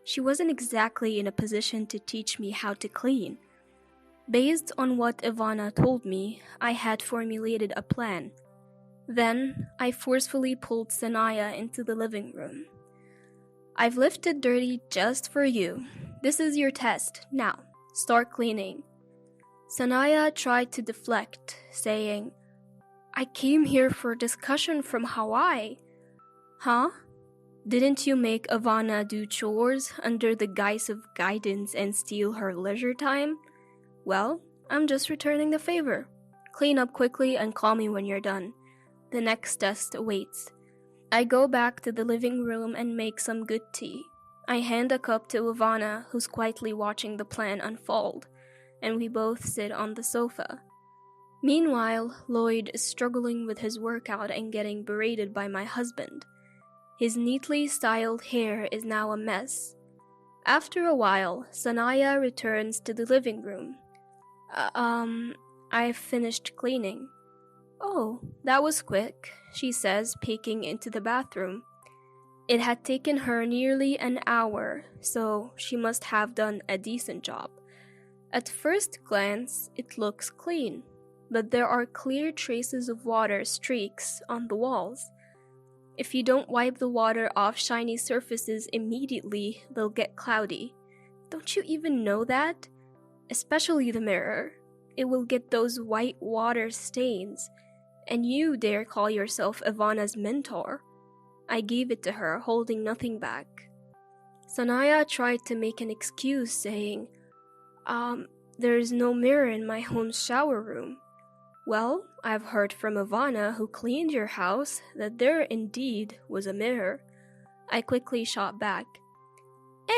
She wasn't exactly in a position to teach me how to clean. Based on what Ivana told me, I had formulated a plan. Then, I forcefully pulled Sanaya into the living room. I've lifted dirty just for you. This is your test. Now, start cleaning. Sanaya tried to deflect, saying, I came here for discussion from Hawaii. Huh? Didn't you make Ivana do chores under the guise of guidance and steal her leisure time? Well, I'm just returning the favor. Clean up quickly and call me when you're done. The next test awaits. I go back to the living room and make some good tea. I hand a cup to Ivana, who's quietly watching the plan unfold, and we both sit on the sofa. Meanwhile, Lloyd is struggling with his workout and getting berated by my husband. His neatly styled hair is now a mess. After a while, Sanaya returns to the living room. I've finished cleaning. Oh, that was quick, she says, peeking into the bathroom. It had taken her nearly an hour, so she must have done a decent job. At first glance, it looks clean, but there are clear traces of water streaks on the walls. If you don't wipe the water off shiny surfaces immediately, they'll get cloudy. Don't you even know that? Especially the mirror. It will get those white water stains. And you dare call yourself Ivana's mentor? I gave it to her, holding nothing back. Sanaya tried to make an excuse, saying, there's no mirror in my home shower room. Well, I've heard from Ivana, who cleaned your house, that there indeed was a mirror. I quickly shot back.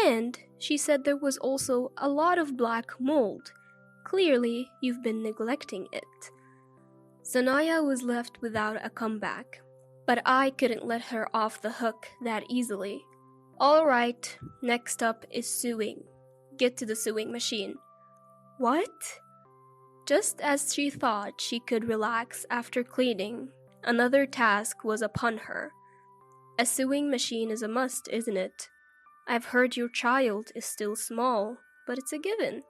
And she said there was also a lot of black mold. Clearly, you've been neglecting it. Sanaya was left without a comeback, but I couldn't let her off the hook that easily. Alright, next up is sewing. Get to the sewing machine. What? Just as she thought she could relax after cleaning, another task was upon her. A sewing machine is a must, isn't it? I've heard your child is still small, but it's a given.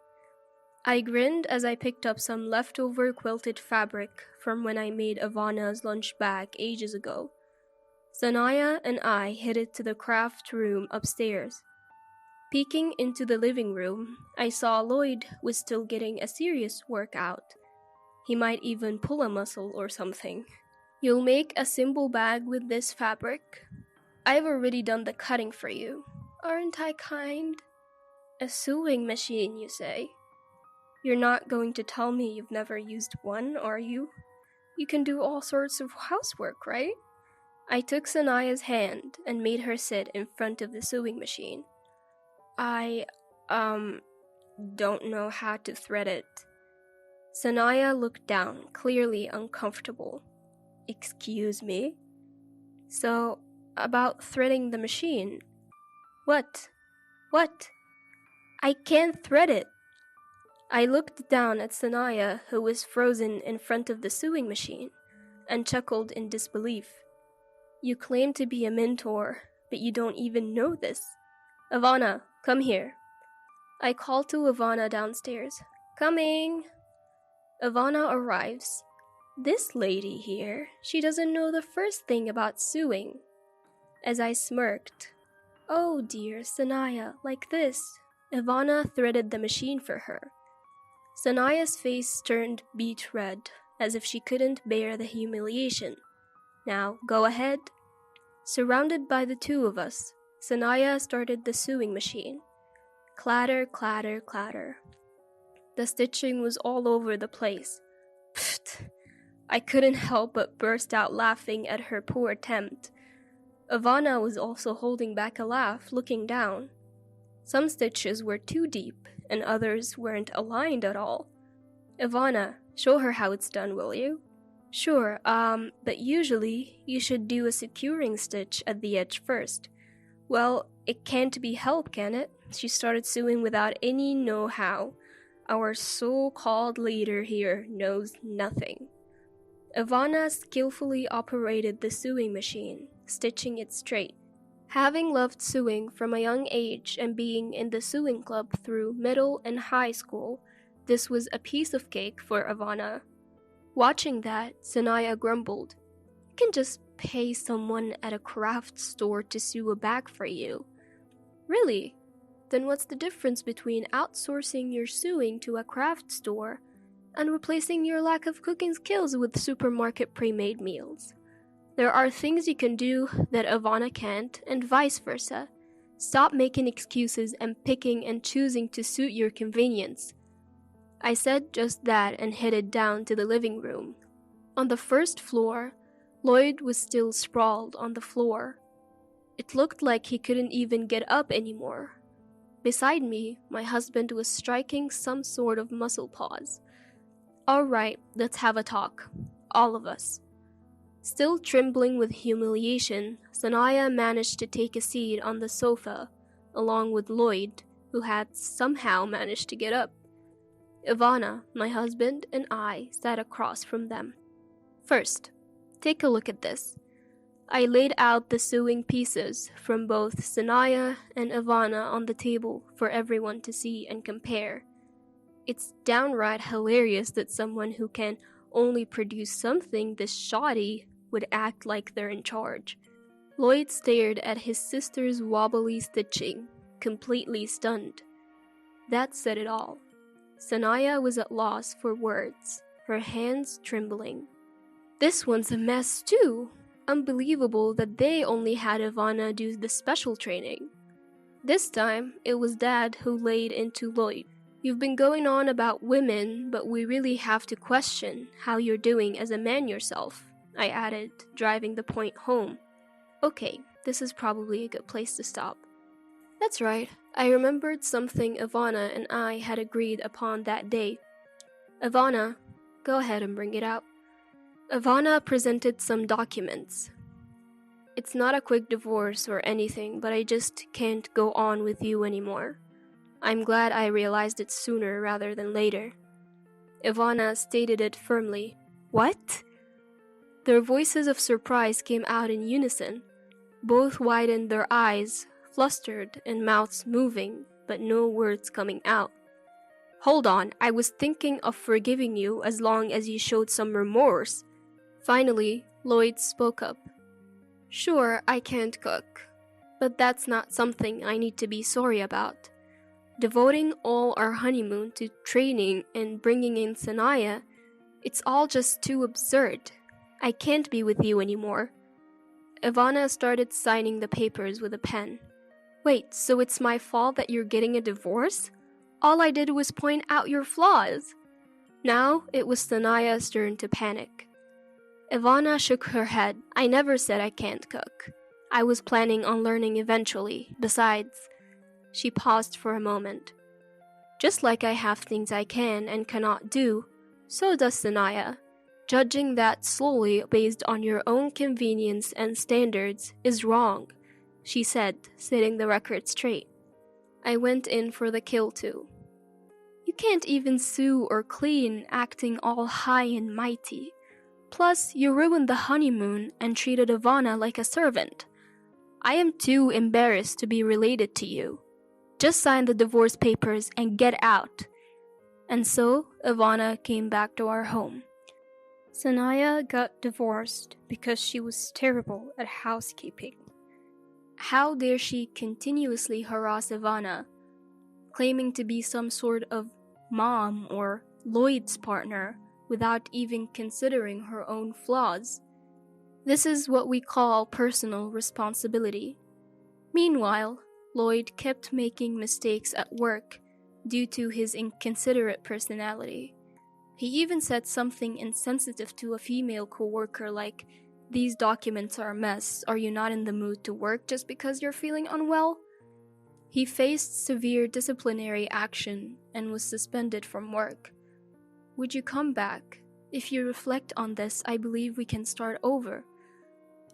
I grinned as I picked up some leftover quilted fabric from when I made Ivana's lunch bag ages ago. Sanaya and I headed to the craft room upstairs. Peeking into the living room, I saw Lloyd was still getting a serious workout. He might even pull a muscle or something. You'll make a simple bag with this fabric? I've already done the cutting for you. Aren't I kind? A sewing machine, you say? You're not going to tell me you've never used one, are you? You can do all sorts of housework, right? I took Sanaya's hand and made her sit in front of the sewing machine. I, don't know how to thread it. Sanaya looked down, clearly uncomfortable. Excuse me? So, about threading the machine. What? I can't thread it. I looked down at Sanaya, who was frozen in front of the sewing machine, and chuckled in disbelief. You claim to be a mentor, but you don't even know this. Ivana, come here. I called to Ivana downstairs. Coming! Ivana arrives. This lady here, she doesn't know the first thing about sewing. As I smirked, oh dear, Sanaya, like this. Ivana threaded the machine for her. Sanaya's face turned beet red, as if she couldn't bear the humiliation. Now, go ahead. Surrounded by the two of us, Sanaya started the sewing machine. Clatter, clatter, clatter. The stitching was all over the place. Pfft! I couldn't help but burst out laughing at her poor attempt. Ivana was also holding back a laugh, looking down. Some stitches were too deep, and others weren't aligned at all. Ivana, show her how it's done, will you? Sure, but usually you should do a securing stitch at the edge first. Well, it can't be helped, can it? She started sewing without any know-how. Our so-called leader here knows nothing. Ivana skillfully operated the sewing machine, stitching it straight. Having loved sewing from a young age and being in the sewing club through middle and high school, this was a piece of cake for Ivana. Watching that, Sanaya grumbled, "You can just pay someone at a craft store to sew a bag for you." Really? Then what's the difference between outsourcing your sewing to a craft store and replacing your lack of cooking skills with supermarket pre-made meals? There are things you can do that Ivana can't, and vice versa. Stop making excuses and picking and choosing to suit your convenience. I said just that and headed down to the living room. On the first floor, Lloyd was still sprawled on the floor. It looked like he couldn't even get up anymore. Beside me, my husband was striking some sort of muscle pause. "All right, let's have a talk. All of us." Still trembling with humiliation, Sanaya managed to take a seat on the sofa, along with Lloyd, who had somehow managed to get up. Ivana, my husband, and I sat across from them. "First, take a look at this." I laid out the sewing pieces from both Sanaya and Ivana on the table for everyone to see and compare. It's downright hilarious that someone who can only produce something this shoddy would act like they're in charge. Lloyd stared at his sister's wobbly stitching, completely stunned. That said it all. Sanaya was at loss for words, her hands trembling. "This one's a mess too. Unbelievable that they only had Ivana do the special training." This time, it was Dad who laid into Lloyd. "You've been going on about women, but we really have to question how you're doing as a man yourself," I added, driving the point home. Okay, this is probably a good place to stop. That's right, I remembered something Ivana and I had agreed upon that day. "Ivana, go ahead and bring it out." Ivana presented some documents. "It's not a quick divorce or anything, but I just can't go on with you anymore. I'm glad I realized it sooner rather than later." Ivana stated it firmly. "What?" Their voices of surprise came out in unison. Both widened their eyes, flustered and mouths moving, but no words coming out. "Hold on, I was thinking of forgiving you as long as you showed some remorse." Finally, Lloyd spoke up. "Sure, I can't cook, but that's not something I need to be sorry about. Devoting all our honeymoon to training and bringing in Sanaya, it's all just too absurd. I can't be with you anymore." Ivana started signing the papers with a pen. "Wait, so it's my fault that you're getting a divorce? All I did was point out your flaws." Now it was Sanaya's turn to panic. Ivana shook her head. "I never said I can't cook. I was planning on learning eventually. Besides," she paused for a moment, "just like I have things I can and cannot do, so does Sanaya. Judging that slowly based on your own convenience and standards is wrong," she said, setting the record straight. I went in for the kill too. "You can't even sew or clean, acting all high and mighty. Plus, you ruined the honeymoon and treated Ivana like a servant. I am too embarrassed to be related to you. Just sign the divorce papers and get out." And so, Ivana came back to our home. Sanaya got divorced because she was terrible at housekeeping. How dare she continuously harass Ivana, claiming to be some sort of mom or Lloyd's partner without even considering her own flaws. This is what we call personal responsibility. Meanwhile, Lloyd kept making mistakes at work due to his inconsiderate personality. He even said something insensitive to a female coworker like, These documents are a mess. Are you not in the mood to work just because you're feeling unwell? He faced severe disciplinary action and was suspended from work. Would you come back? If you reflect on this, I believe we can start over.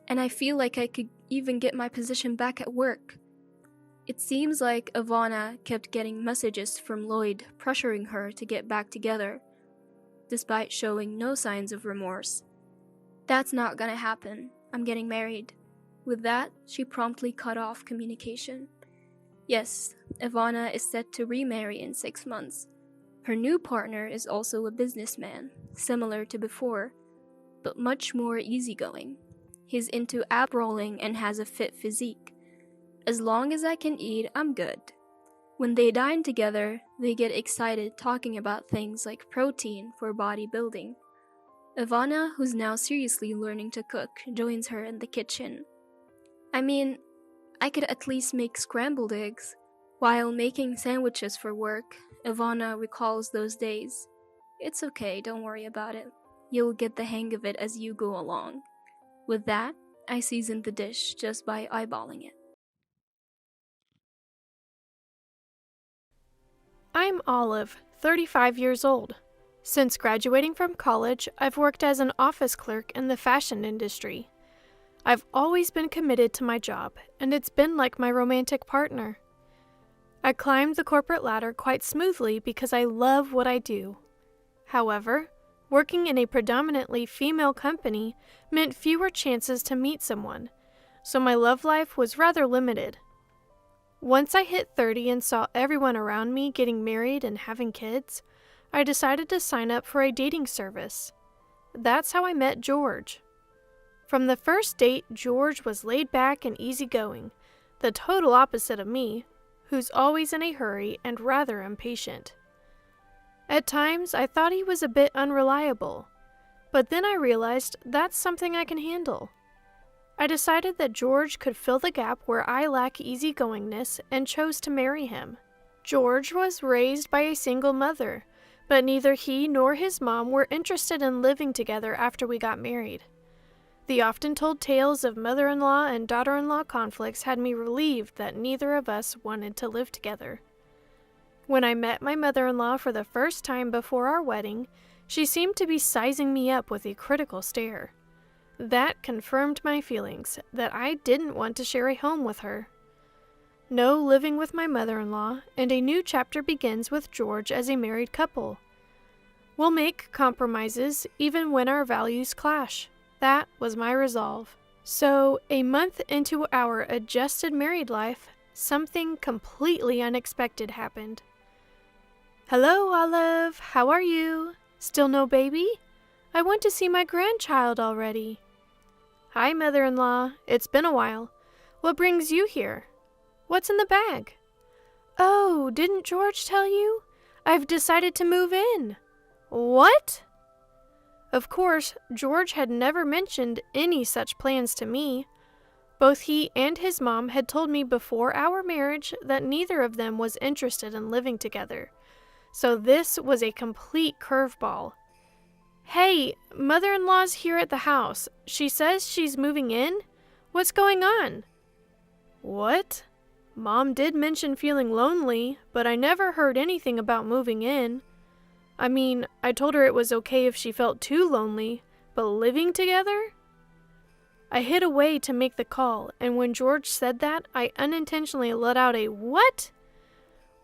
And I feel like I could even get my position back at work. It seems like Ivana kept getting messages from Lloyd pressuring her to get back together, despite showing no signs of remorse. That's not gonna happen. I'm getting married. With that, she promptly cut off communication. Yes, Ivana is set to remarry in 6 months. Her new partner is also a businessman, similar to before, but much more easygoing. He's into ab rolling and has a fit physique. As long as I can eat, I'm good. When they dine together, they get excited talking about things like protein for bodybuilding. Ivana, who's now seriously learning to cook, joins her in the kitchen. I mean, I could at least make scrambled eggs. While making sandwiches for work, Ivana recalls those days. It's okay, don't worry about it. You'll get the hang of it as you go along. With that, I seasoned the dish just by eyeballing it. I'm Olive, 35 years old. Since graduating from college, I've worked as an office clerk in the fashion industry. I've always been committed to my job, and it's been like my romantic partner. I climbed the corporate ladder quite smoothly because I love what I do. However, working in a predominantly female company meant fewer chances to meet someone, so my love life was rather limited. Once I hit 30 and saw everyone around me getting married and having kids, I decided to sign up for a dating service. That's how I met George. From the first date, George was laid back and easygoing, the total opposite of me, who's always in a hurry and rather impatient. At times, I thought he was a bit unreliable, but then I realized that's something I can handle. I decided that George could fill the gap where I lack easygoingness and chose to marry him. George was raised by a single mother, but neither he nor his mom were interested in living together after we got married. The often told tales of mother-in-law and daughter-in-law conflicts had me relieved that neither of us wanted to live together. When I met my mother-in-law for the first time before our wedding, she seemed to be sizing me up with a critical stare. That confirmed my feelings that I didn't want to share a home with her. No living with my mother-in-law, and a new chapter begins with George as a married couple. We'll make compromises even when our values clash. That was my resolve. So, a month into our adjusted married life, something completely unexpected happened. Hello, Olive. How are you? Still no baby? I want to see my grandchild already. Hi, mother-in-law. It's been a while. What brings you here? What's in the bag? Oh, didn't George tell you? I've decided to move in. What? Of course, George had never mentioned any such plans to me. Both he and his mom had told me before our marriage that neither of them was interested in living together. So this was a complete curveball. Hey, mother-in-law's here at the house. She says she's moving in? What's going on? What? Mom did mention feeling lonely, but I never heard anything about moving in. I mean, I told her it was okay if she felt too lonely, but living together? I hid away to make the call, and when George said that, I unintentionally let out a "What?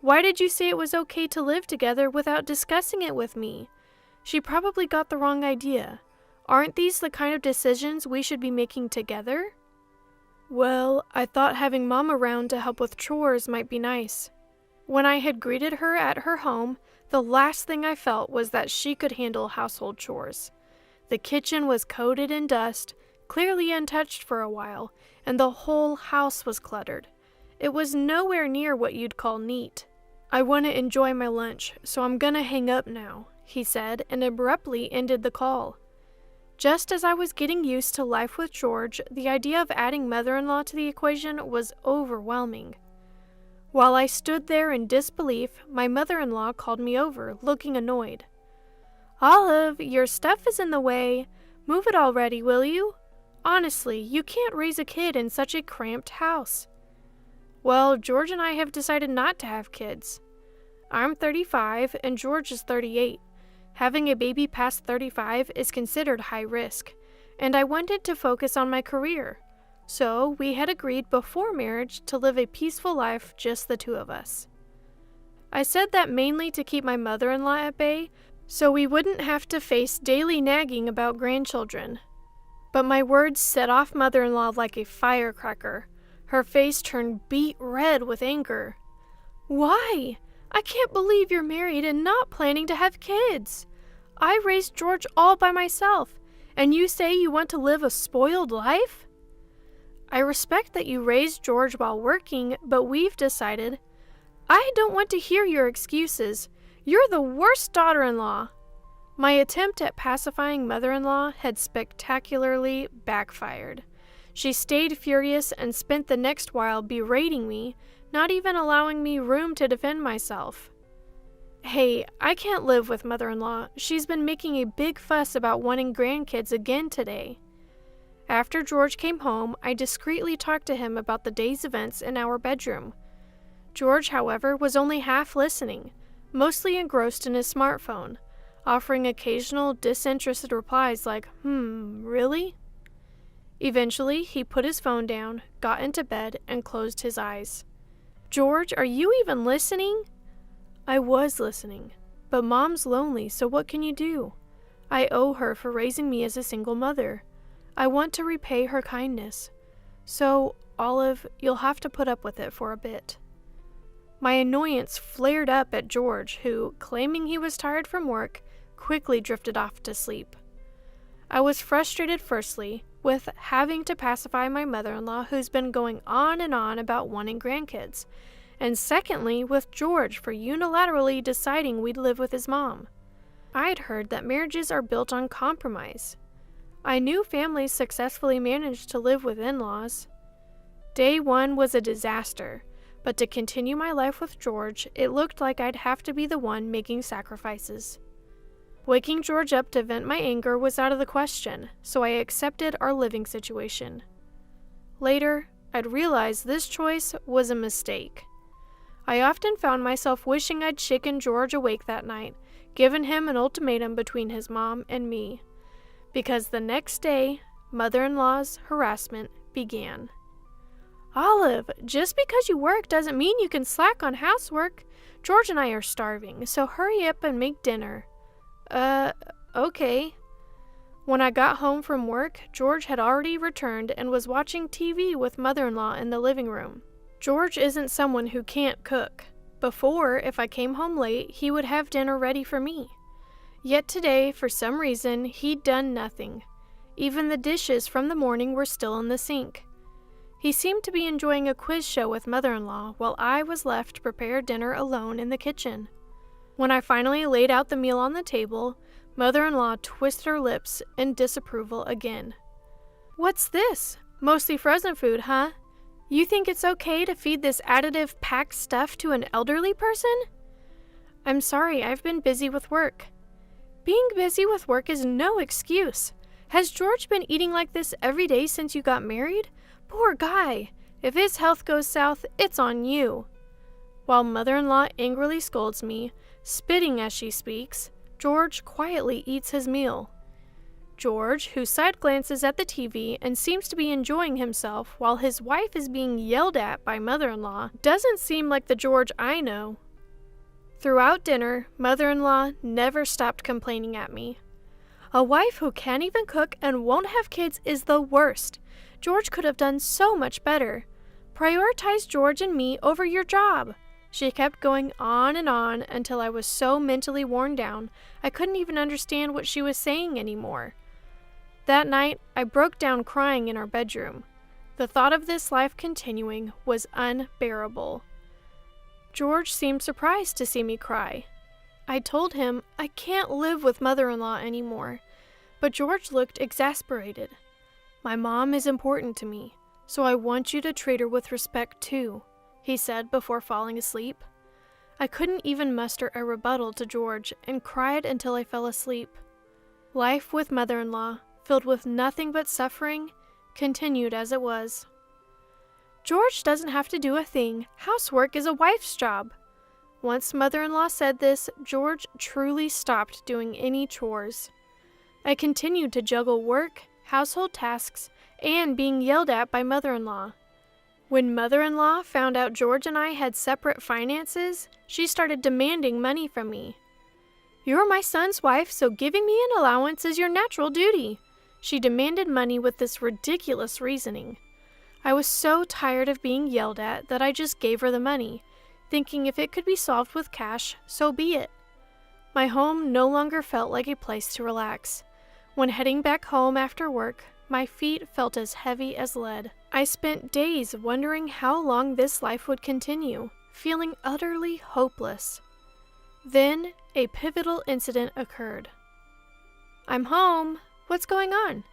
Why did you say it was okay to live together without discussing it with me? She probably got the wrong idea. Aren't these the kind of decisions we should be making together? Well, I thought having Mom around to help with chores might be nice. When I had greeted her at her home, the last thing I felt was that she could handle household chores. The kitchen was coated in dust, clearly untouched for a while, and the whole house was cluttered. It was nowhere near what you'd call neat. I want to enjoy my lunch, so I'm gonna hang up now, he said, and abruptly ended the call. Just as I was getting used to life with George, the idea of adding mother-in-law to the equation was overwhelming. While I stood there in disbelief, my mother-in-law called me over, looking annoyed. Olive, your stuff is in the way. Move it already, will you? Honestly, you can't raise a kid in such a cramped house. Well, George and I have decided not to have kids. I'm 35 and George is 38. Having a baby past 35 is considered high risk, and I wanted to focus on my career. So we had agreed before marriage to live a peaceful life, just the two of us. I said that mainly to keep my mother-in-law at bay, so we wouldn't have to face daily nagging about grandchildren. But my words set off mother-in-law like a firecracker. Her face turned beet red with anger. Why? I can't believe you're married and not planning to have kids. I raised George all by myself, and you say you want to live a spoiled life? I respect that you raised George while working, but we've decided. I don't want to hear your excuses. You're the worst daughter-in-law. My attempt at pacifying mother-in-law had spectacularly backfired. She stayed furious and spent the next while berating me, not even allowing me room to defend myself. Hey, I can't live with mother-in-law. She's been making a big fuss about wanting grandkids again today. After George came home, I discreetly talked to him about the day's events in our bedroom. George, however, was only half listening, mostly engrossed in his smartphone, offering occasional disinterested replies like, really? Eventually, he put his phone down, got into bed, and closed his eyes. George, are you even listening? I was listening, but Mom's lonely, so what can you do? I owe her for raising me as a single mother. I want to repay her kindness. So, Olive, you'll have to put up with it for a bit. My annoyance flared up at George, who, claiming he was tired from work, quickly drifted off to sleep. I was frustrated firstly with having to pacify my mother-in-law who's been going on and on about wanting grandkids, and secondly with George for unilaterally deciding we'd live with his mom. I'd heard that marriages are built on compromise. I knew families successfully managed to live with in-laws. Day one was a disaster, but to continue my life with George, it looked like I'd have to be the one making sacrifices. Waking George up to vent my anger was out of the question, so I accepted our living situation. Later, I'd realized this choice was a mistake. I often found myself wishing I'd shaken George awake that night, given him an ultimatum between his mom and me. Because the next day, mother-in-law's harassment began. Olive, just because you work doesn't mean you can slack on housework. George and I are starving, so hurry up and make dinner. Okay. When I got home from work, George had already returned and was watching TV with mother-in-law in the living room. George isn't someone who can't cook. Before, if I came home late, he would have dinner ready for me. Yet today, for some reason, he'd done nothing. Even the dishes from the morning were still in the sink. He seemed to be enjoying a quiz show with mother-in-law while I was left to prepare dinner alone in the kitchen. When I finally laid out the meal on the table, mother-in-law twisted her lips in disapproval again. What's this? Mostly frozen food, huh? You think it's okay to feed this additive packed stuff to an elderly person? I'm sorry, I've been busy with work. Being busy with work is no excuse. Has George been eating like this every day since you got married? Poor guy. If his health goes south, it's on you. While mother-in-law angrily scolds me, spitting as she speaks, George quietly eats his meal. George, who side glances at the TV and seems to be enjoying himself while his wife is being yelled at by mother-in-law, doesn't seem like the George I know. Throughout dinner, mother-in-law never stopped complaining at me. A wife who can't even cook and won't have kids is the worst. George could have done so much better. Prioritize George and me over your job. She kept going on and on until I was so mentally worn down, I couldn't even understand what she was saying anymore. That night, I broke down crying in our bedroom. The thought of this life continuing was unbearable. George seemed surprised to see me cry. I told him I can't live with mother-in-law anymore, but George looked exasperated. My mom is important to me, so I want you to treat her with respect too, he said before falling asleep. I couldn't even muster a rebuttal to George and cried until I fell asleep. Life with mother-in-law, filled with nothing but suffering, continued as it was. George doesn't have to do a thing. Housework is a wife's job. Once mother-in-law said this, George truly stopped doing any chores. I continued to juggle work, household tasks, and being yelled at by mother-in-law. When mother-in-law found out George and I had separate finances, she started demanding money from me. "You're my son's wife, so giving me an allowance is your natural duty." She demanded money with this ridiculous reasoning. I was so tired of being yelled at that I just gave her the money, thinking if it could be solved with cash, so be it. My home no longer felt like a place to relax. When heading back home after work, my feet felt as heavy as lead. I spent days wondering how long this life would continue, feeling utterly hopeless. Then, a pivotal incident occurred. "I'm home. What's going on?"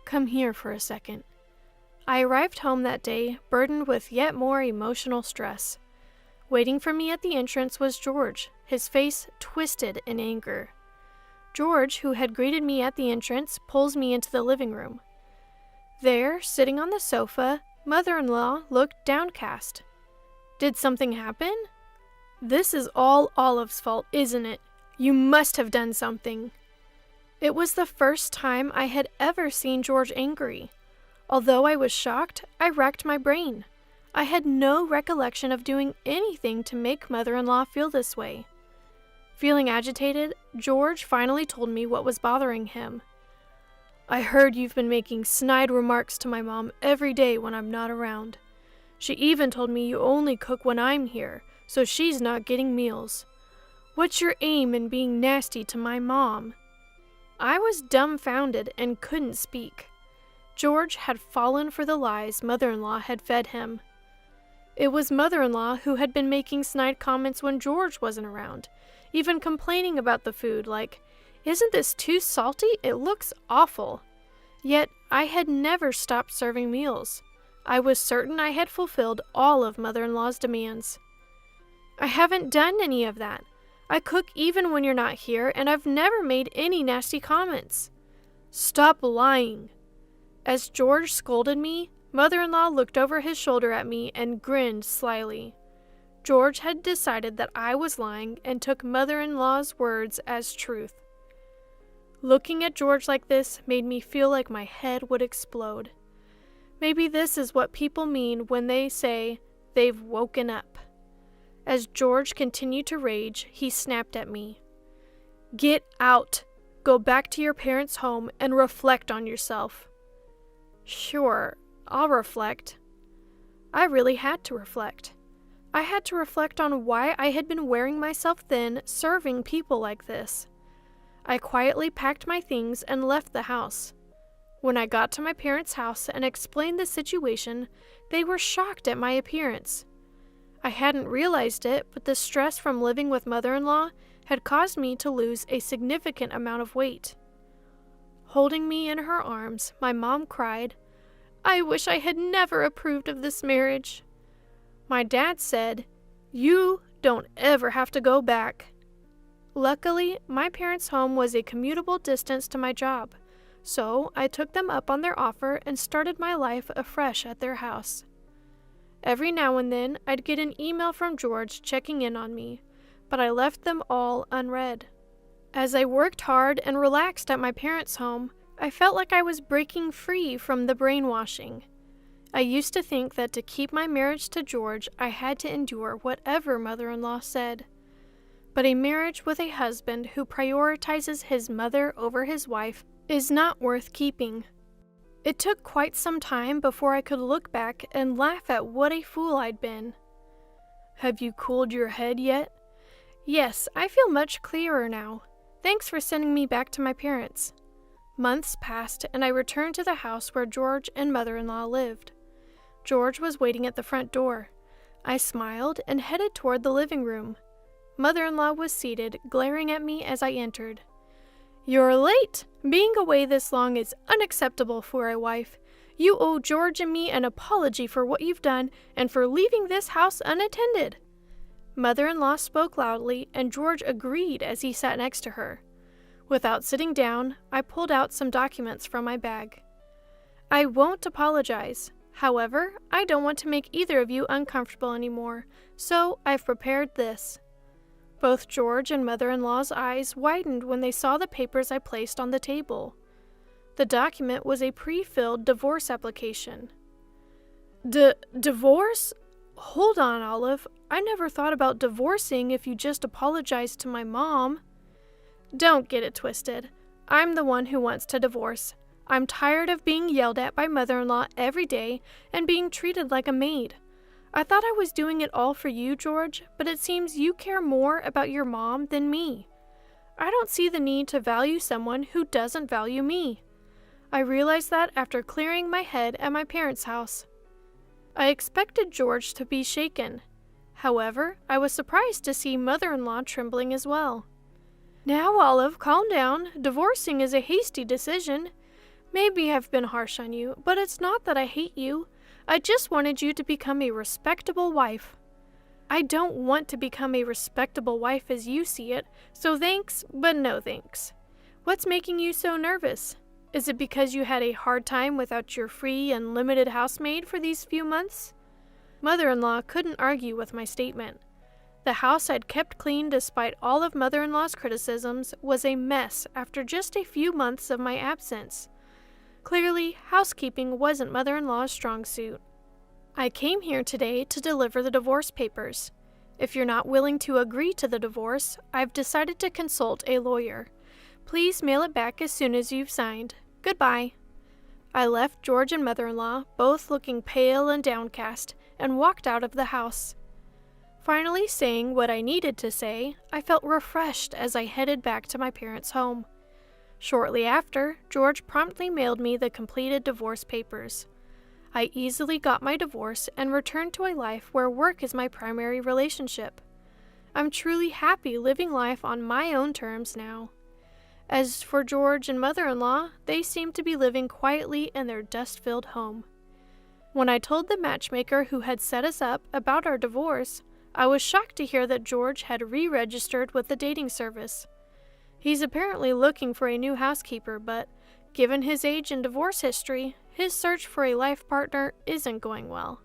"Come here for a second." I arrived home that day, burdened with yet more emotional stress. Waiting for me at the entrance was George, his face twisted in anger. George, who had greeted me at the entrance, pulls me into the living room. There, sitting on the sofa, mother-in-law looked downcast. "Did something happen?" "This is all Olive's fault, isn't it? You must have done something." It was the first time I had ever seen George angry. Although I was shocked, I racked my brain. I had no recollection of doing anything to make mother-in-law feel this way. Feeling agitated, George finally told me what was bothering him. "I heard you've been making snide remarks to my mom every day when I'm not around. She even told me you only cook when I'm here, so she's not getting meals. What's your aim in being nasty to my mom?" I was dumbfounded and couldn't speak. George had fallen for the lies mother-in-law had fed him. It was mother-in-law who had been making snide comments when George wasn't around, even complaining about the food like, "Isn't this too salty? It looks awful." Yet I had never stopped serving meals. I was certain I had fulfilled all of mother-in-law's demands. "I haven't done any of that. I cook even when you're not here, and I've never made any nasty comments." "Stop lying." As George scolded me, mother-in-law looked over his shoulder at me and grinned slyly. George had decided that I was lying and took mother-in-law's words as truth. Looking at George like this made me feel like my head would explode. Maybe this is what people mean when they say they've woken up. As George continued to rage, he snapped at me. "Get out! Go back to your parents' home and reflect on yourself." "Sure, I'll reflect." I really had to reflect. I had to reflect on why I had been wearing myself thin serving people like this. I quietly packed my things and left the house. When I got to my parents' house and explained the situation, they were shocked at my appearance. I hadn't realized it, but the stress from living with mother-in-law had caused me to lose a significant amount of weight. Holding me in her arms, my mom cried, "I wish I had never approved of this marriage." My dad said, "You don't ever have to go back." Luckily, my parents' home was a commutable distance to my job, so I took them up on their offer and started my life afresh at their house. Every now and then, I'd get an email from George checking in on me, but I left them all unread. As I worked hard and relaxed at my parents' home, I felt like I was breaking free from the brainwashing. I used to think that to keep my marriage to George, I had to endure whatever mother-in-law said. But a marriage with a husband who prioritizes his mother over his wife is not worth keeping. It took quite some time before I could look back and laugh at what a fool I'd been. "Have you cooled your head yet?" "Yes, I feel much clearer now. Thanks for sending me back to my parents." Months passed, and I returned to the house where George and mother-in-law lived. George was waiting at the front door. I smiled and headed toward the living room. Mother-in-law was seated, glaring at me as I entered. "You're late! Being away this long is unacceptable for a wife. You owe George and me an apology for what you've done and for leaving this house unattended." Mother-in-law spoke loudly, and George agreed as he sat next to her. Without sitting down, I pulled out some documents from my bag. I won't apologize. However, I don't want to make either of you uncomfortable anymore, so I've prepared this. Both George and mother-in-law's eyes widened when they saw the papers I placed on the table. The document was a pre-filled divorce application. Divorce? Hold on, Olive. I never thought about divorcing if you just apologized to my mom. Don't get it twisted. I'm the one who wants to divorce. I'm tired of being yelled at by mother-in-law every day and being treated like a maid. I thought I was doing it all for you, George, but it seems you care more about your mom than me. I don't see the need to value someone who doesn't value me. I realized that after clearing my head at my parents' house. I expected George to be shaken. However, I was surprised to see mother-in-law trembling as well. Now, Olive, calm down. Divorcing is a hasty decision. Maybe I've been harsh on you, but it's not that I hate you. I just wanted you to become a respectable wife. I don't want to become a respectable wife as you see it, so thanks, but no thanks. What's making you so nervous? Is it because you had a hard time without your free and limited housemaid for these few months? Mother-in-law couldn't argue with my statement. The house I'd kept clean despite all of mother-in-law's criticisms was a mess after just a few months of my absence. Clearly, housekeeping wasn't mother-in-law's strong suit. I came here today to deliver the divorce papers. If you're not willing to agree to the divorce, I've decided to consult a lawyer. Please mail it back as soon as you've signed. Goodbye. I left George and mother-in-law, both looking pale and downcast, and walked out of the house. Finally saying what I needed to say, I felt refreshed as I headed back to my parents' home. Shortly after, George promptly mailed me the completed divorce papers. I easily got my divorce and returned to a life where work is my primary relationship. I'm truly happy living life on my own terms now. As for George and mother-in-law, they seem to be living quietly in their dust-filled home. When I told the matchmaker who had set us up about our divorce, I was shocked to hear that George had re-registered with the dating service. He's apparently looking for a new housekeeper, but given his age and divorce history, his search for a life partner isn't going well.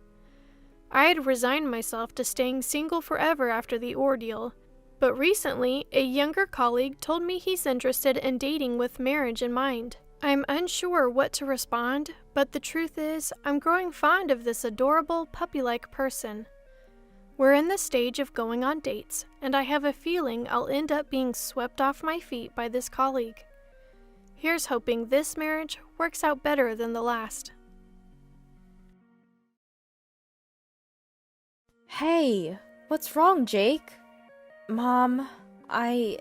I had resigned myself to staying single forever after the ordeal, but recently a younger colleague told me he's interested in dating with marriage in mind. I'm unsure what to respond, but the truth is, I'm growing fond of this adorable, puppy-like person. We're in the stage of going on dates, and I have a feeling I'll end up being swept off my feet by this colleague. Here's hoping this marriage works out better than the last. Hey, what's wrong, Jake? Mom, I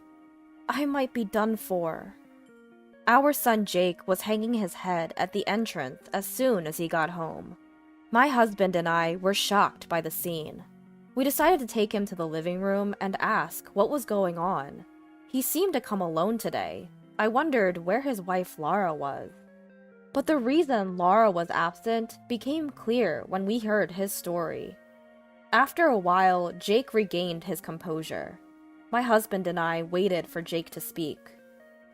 might be done for. Our son Jake was hanging his head at the entrance as soon as he got home. My husband and I were shocked by the scene. We decided to take him to the living room and ask what was going on. He seemed to come alone today. I wondered where his wife Laura was. But the reason Laura was absent became clear when we heard his story. After a while, Jake regained his composure. My husband and I waited for Jake to speak.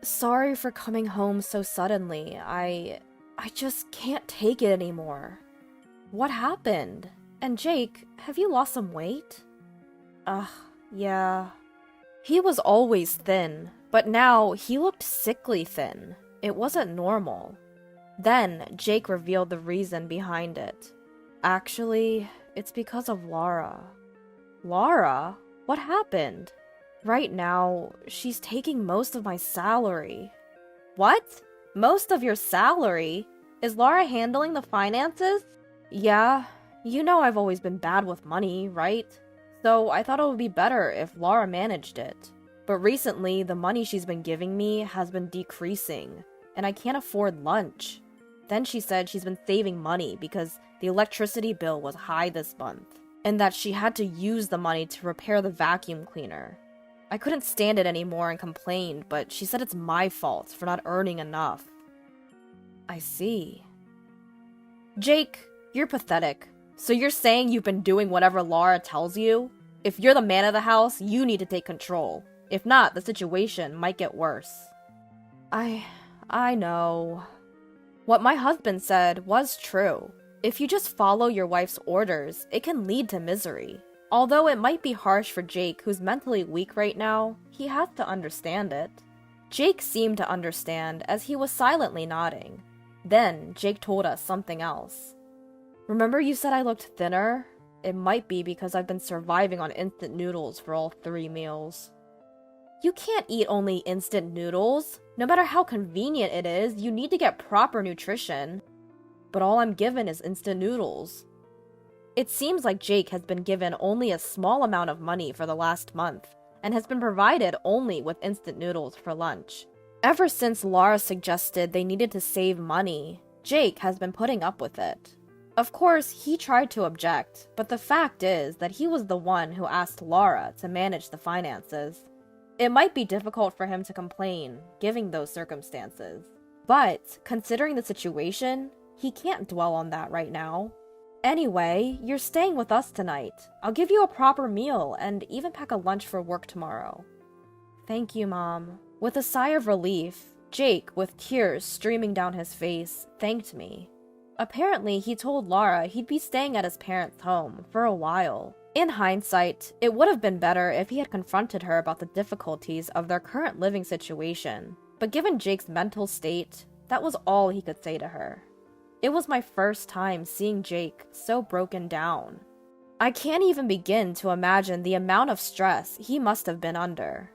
Sorry for coming home so suddenly. I just can't take it anymore. What happened? And Jake, have you lost some weight? Yeah. He was always thin, but now he looked sickly thin. It wasn't normal. Then Jake revealed the reason behind it. Actually, it's because of Laura. Laura? What happened? Right now, she's taking most of my salary. What? Most of your salary? Is Laura handling the finances? Yeah. You know I've always been bad with money, right? So I thought it would be better if Laura managed it. But recently, the money she's been giving me has been decreasing, and I can't afford lunch. Then she said she's been saving money because the electricity bill was high this month, and that she had to use the money to repair the vacuum cleaner. I couldn't stand it anymore and complained, but she said it's my fault for not earning enough. I see. Jake, you're pathetic. So you're saying you've been doing whatever Laura tells you? If you're the man of the house, you need to take control. If not, the situation might get worse. I know. What my husband said was true. If you just follow your wife's orders, it can lead to misery. Although it might be harsh for Jake, who's mentally weak right now, he has to understand it. Jake seemed to understand as he was silently nodding. Then, Jake told us something else. Remember you said I looked thinner? It might be because I've been surviving on instant noodles for all 3 meals. You can't eat only instant noodles. No matter how convenient it is, you need to get proper nutrition. But all I'm given is instant noodles. It seems like Jake has been given only a small amount of money for the last month, and has been provided only with instant noodles for lunch. Ever since Laura suggested they needed to save money, Jake has been putting up with it. Of course, he tried to object, but the fact is that he was the one who asked Laura to manage the finances. It might be difficult for him to complain, given those circumstances. But, considering the situation, he can't dwell on that right now. Anyway, you're staying with us tonight. I'll give you a proper meal and even pack a lunch for work tomorrow. Thank you, Mom. With a sigh of relief, Jake, with tears streaming down his face, thanked me. Apparently, he told Laura he'd be staying at his parents' home for a while. In hindsight, it would have been better if he had confronted her about the difficulties of their current living situation. But given Jake's mental state, that was all he could say to her. It was my first time seeing Jake so broken down. I can't even begin to imagine the amount of stress he must have been under.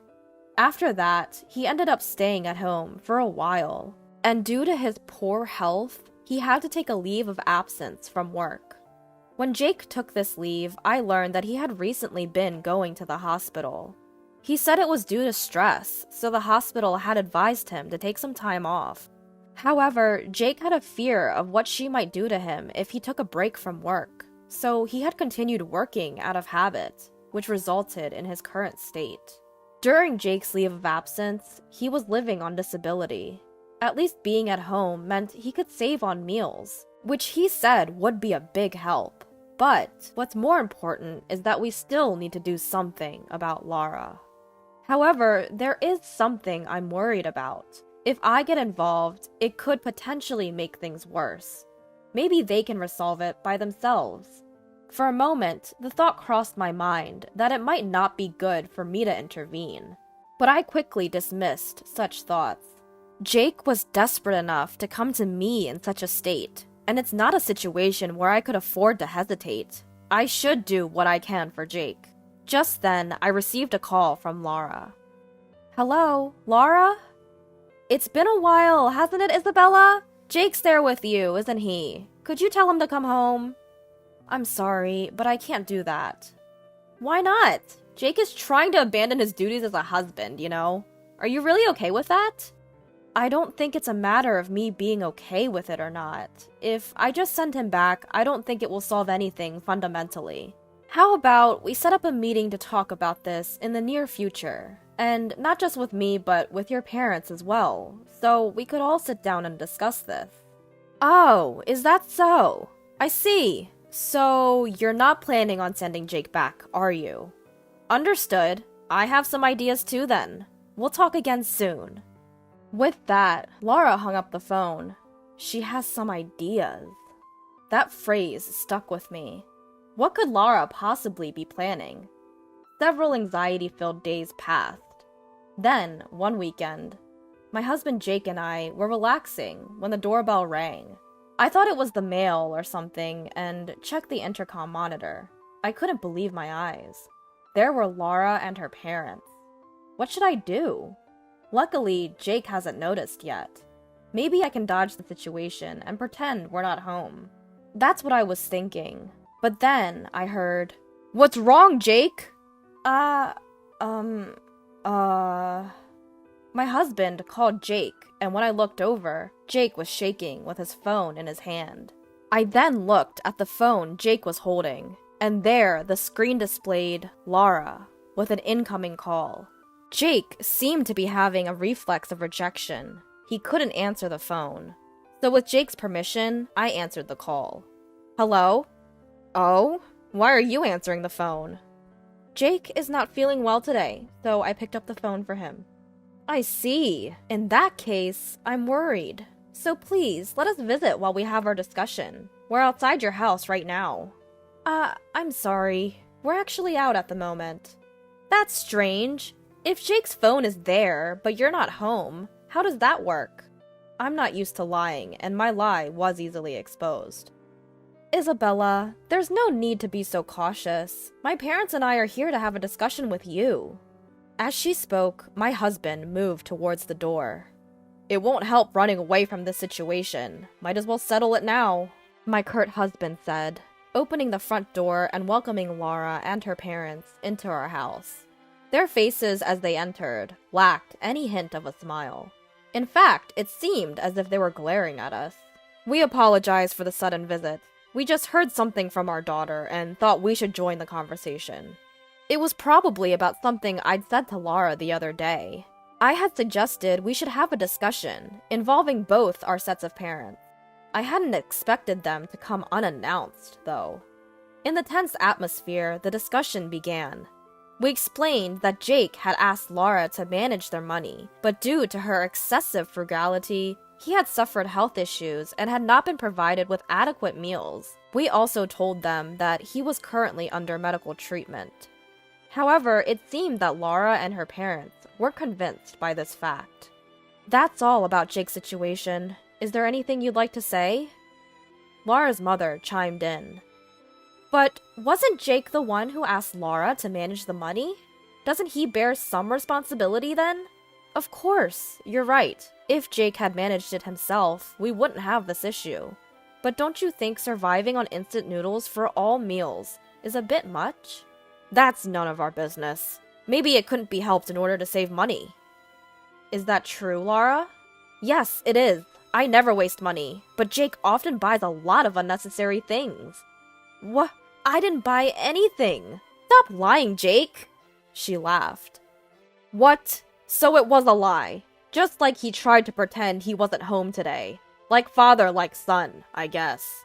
After that, he ended up staying at home for a while, and due to his poor health, he had to take a leave of absence from work. When Jake took this leave, I learned that he had recently been going to the hospital. He said it was due to stress, so the hospital had advised him to take some time off. However, Jake had a fear of what she might do to him if he took a break from work, so he had continued working out of habit, which resulted in his current state. During Jake's leave of absence, he was living on disability. At least being at home meant he could save on meals, which he said would be a big help. But what's more important is that we still need to do something about Laura. However, there is something I'm worried about. If I get involved, it could potentially make things worse. Maybe they can resolve it by themselves. For a moment, the thought crossed my mind that it might not be good for me to intervene. But I quickly dismissed such thoughts. Jake was desperate enough to come to me in such a state, and it's not a situation where I could afford to hesitate. I should do what I can for Jake. Just then, I received a call from Laura. Hello, Laura? It's been a while, hasn't it, Isabella? Jake's there with you, isn't he? Could you tell him to come home? I'm sorry, but I can't do that. Why not? Jake is trying to abandon his duties as a husband, you know? Are you really okay with that? I don't think it's a matter of me being okay with it or not. If I just send him back, I don't think it will solve anything fundamentally. How about we set up a meeting to talk about this in the near future? And not just with me, but with your parents as well, so we could all sit down and discuss this. Oh, is that so? I see. So, you're not planning on sending Jake back, are you? Understood. I have some ideas too then. We'll talk again soon. With that, Laura hung up the phone. She has some ideas. That phrase stuck with me. What could Laura possibly be planning? Several anxiety-filled days passed. Then, one weekend, my husband Jake and I were relaxing when the doorbell rang. I thought it was the mail or something and checked the intercom monitor. I couldn't believe my eyes. There were Laura and her parents. What should I do? Luckily, Jake hasn't noticed yet. Maybe I can dodge the situation and pretend we're not home. That's what I was thinking. But then I heard, "What's wrong, Jake?" My husband called Jake, and when I looked over, Jake was shaking with his phone in his hand. I then looked at the phone Jake was holding, and there the screen displayed Laura with an incoming call. Jake seemed to be having a reflex of rejection. He couldn't answer the phone. So with Jake's permission, I answered the call. Hello? Oh? Why are you answering the phone? Jake is not feeling well today, so I picked up the phone for him. I see. In that case, I'm worried. So please, let us visit while we have our discussion. We're outside your house right now. I'm sorry. We're actually out at the moment. That's strange. If Jake's phone is there, but you're not home, how does that work? I'm not used to lying, and my lie was easily exposed. Isabella, there's no need to be so cautious. My parents and I are here to have a discussion with you. As she spoke, my husband moved towards the door. It won't help running away from this situation. Might as well settle it now, my curt husband said, opening the front door and welcoming Laura and her parents into our house. Their faces as they entered lacked any hint of a smile. In fact, it seemed as if they were glaring at us. We apologize for the sudden visit. We just heard something from our daughter and thought we should join the conversation. It was probably about something I'd said to Laura the other day. I had suggested we should have a discussion involving both our sets of parents. I hadn't expected them to come unannounced, though. In the tense atmosphere, the discussion began. We explained that Jake had asked Laura to manage their money, but due to her excessive frugality, he had suffered health issues and had not been provided with adequate meals. We also told them that he was currently under medical treatment. However, it seemed that Laura and her parents were convinced by this fact. That's all about Jake's situation. Is there anything you'd like to say? Laura's mother chimed in. But wasn't Jake the one who asked Laura to manage the money? Doesn't he bear some responsibility then? Of course, you're right. If Jake had managed it himself, we wouldn't have this issue. But don't you think surviving on instant noodles for all meals is a bit much? That's none of our business. Maybe it couldn't be helped in order to save money. Is that true, Laura? Yes, it is. I never waste money, but Jake often buys a lot of unnecessary things. What? I didn't buy anything. Stop lying, Jake. She laughed. What? So it was a lie. Just like he tried to pretend he wasn't home today. Like father, like son, I guess.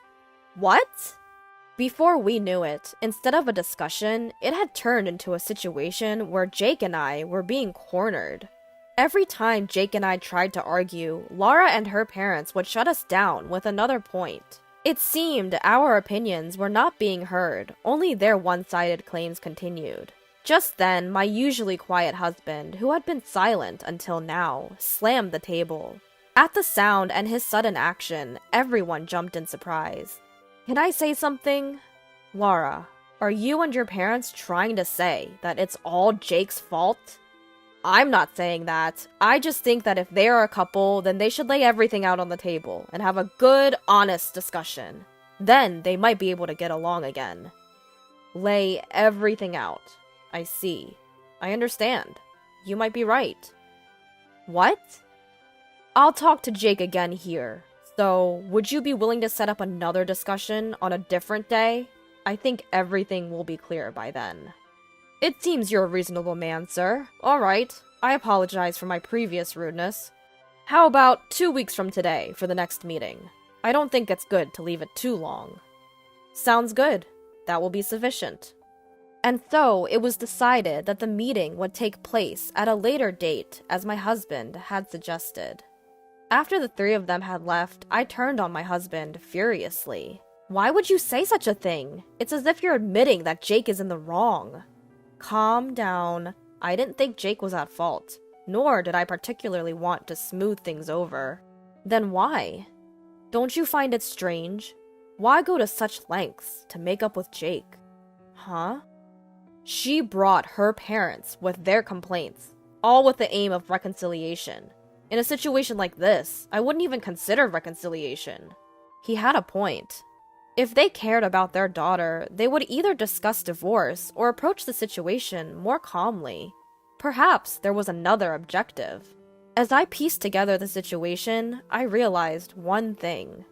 What? Before we knew it, instead of a discussion, it had turned into a situation where Jake and I were being cornered. Every time Jake and I tried to argue, Laura and her parents would shut us down with another point. It seemed our opinions were not being heard, only their one-sided claims continued. Just then, my usually quiet husband, who had been silent until now, slammed the table. At the sound and his sudden action, everyone jumped in surprise. Can I say something? Laura, are you and your parents trying to say that it's all Jake's fault? I'm not saying that. I just think that if they are a couple, then they should lay everything out on the table and have a good, honest discussion. Then they might be able to get along again. Lay everything out. I see. I understand. You might be right. What? I'll talk to Jake again here. So, would you be willing to set up another discussion on a different day? I think everything will be clear by then. It seems you're a reasonable man, sir. All right. I apologize for my previous rudeness. How about 2 weeks from today for the next meeting? I don't think it's good to leave it too long. Sounds good. That will be sufficient. And so, it was decided that the meeting would take place at a later date, as my husband had suggested. After the three of them had left, I turned on my husband furiously. Why would you say such a thing? It's as if you're admitting that Jake is in the wrong. Calm down. I didn't think Jake was at fault, nor did I particularly want to smooth things over. Then why? Don't you find it strange? Why go to such lengths to make up with Jake? Huh? She brought her parents with their complaints, all with the aim of reconciliation. In a situation like this, I wouldn't even consider reconciliation. He had a point. If they cared about their daughter, they would either discuss divorce or approach the situation more calmly. Perhaps there was another objective. As I pieced together the situation, I realized one thing.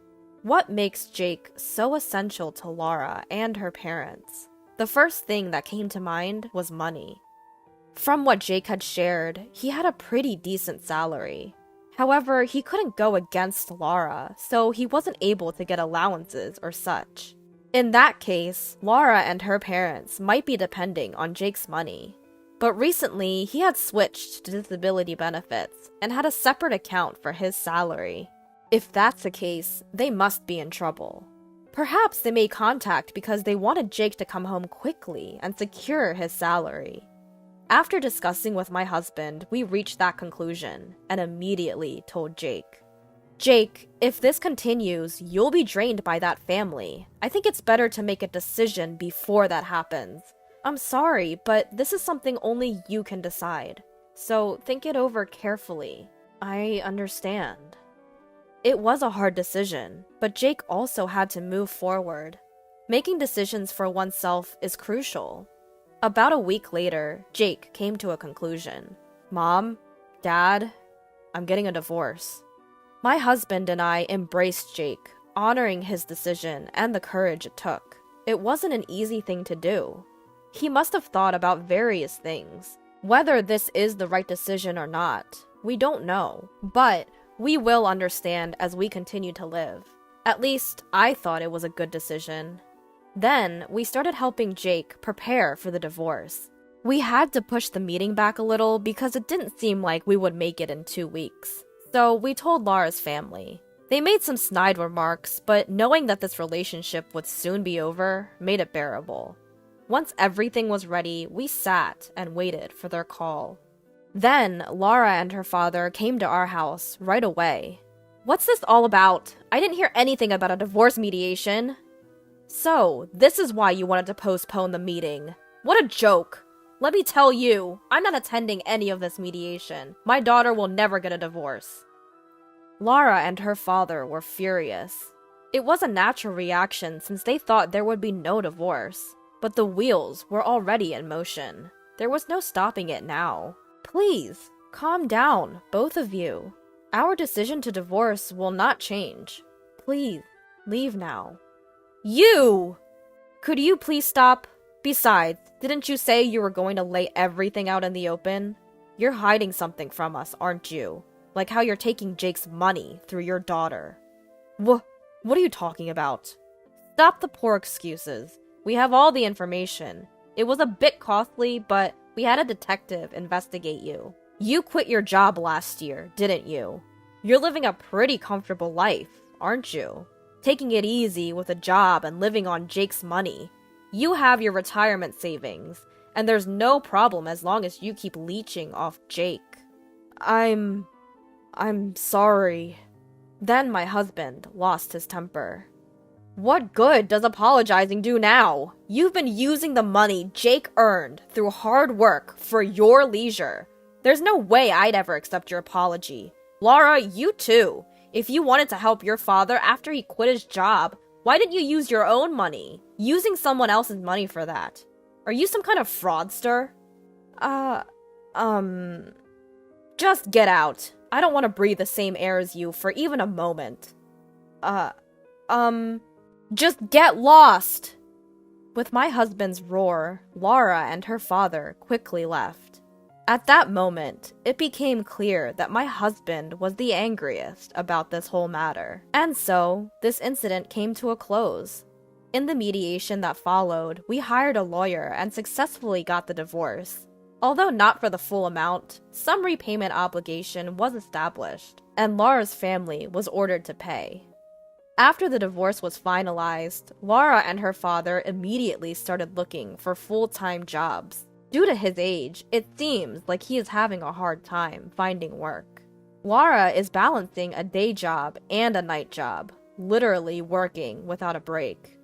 What makes Jake so essential to Laura and her parents? The first thing that came to mind was money. From what Jake had shared, he had a pretty decent salary. However, he couldn't go against Laura, so he wasn't able to get allowances or such. In that case, Laura and her parents might be depending on Jake's money. But recently, he had switched to disability benefits and had a separate account for his salary. If that's the case, they must be in trouble. Perhaps they made contact because they wanted Jake to come home quickly and secure his salary. After discussing with my husband, we reached that conclusion and immediately told Jake. Jake, if this continues, you'll be drained by that family. I think it's better to make a decision before that happens. I'm sorry, but this is something only you can decide. So think it over carefully. I understand. It was a hard decision, but Jake also had to move forward. Making decisions for oneself is crucial. About a week later, Jake came to a conclusion. Mom, Dad, I'm getting a divorce. My husband and I embraced Jake, honoring his decision and the courage it took. It wasn't an easy thing to do. He must have thought about various things. Whether this is the right decision or not, we don't know. But we will understand as we continue to live. At least, I thought it was a good decision. Then, we started helping Jake prepare for the divorce. We had to push the meeting back a little because it didn't seem like we would make it in 2 weeks. So, we told Laura's family. They made some snide remarks, but knowing that this relationship would soon be over made it bearable. Once everything was ready, we sat and waited for their call. Then, Laura and her father came to our house right away. What's this all about? I didn't hear anything about a divorce mediation. So, this is why you wanted to postpone the meeting. What a joke. Let me tell you, I'm not attending any of this mediation. My daughter will never get a divorce. Laura and her father were furious. It was a natural reaction since they thought there would be no divorce. But the wheels were already in motion. There was no stopping it now. Please, calm down, both of you. Our decision to divorce will not change. Please, leave now. You! Could you please stop? Besides, didn't you say you were going to lay everything out in the open? You're hiding something from us, aren't you? Like how you're taking Jake's money through your daughter. What are you talking about? Stop the poor excuses. We have all the information. It was a bit costly, but we had a detective investigate you. You quit your job last year, didn't you? You're living a pretty comfortable life, aren't you? Taking it easy with a job and living on Jake's money. You have your retirement savings, and there's no problem as long as you keep leeching off Jake. I'm sorry. Then my husband lost his temper. What good does apologizing do now? You've been using the money Jake earned through hard work for your leisure. There's no way I'd ever accept your apology. Laura, you too. If you wanted to help your father after he quit his job, why didn't you use your own money? Using someone else's money for that. Are you some kind of fraudster? Just get out. I don't want to breathe the same air as you for even a moment. Just get lost! With my husband's roar, Laura and her father quickly left. At that moment, it became clear that my husband was the angriest about this whole matter. And so, this incident came to a close. In the mediation that followed, we hired a lawyer and successfully got the divorce. Although not for the full amount, some repayment obligation was established, and Laura's family was ordered to pay. After the divorce was finalized, Laura and her father immediately started looking for full-time jobs. Due to his age, it seems like he is having a hard time finding work. Laura is balancing a day job and a night job, literally working without a break.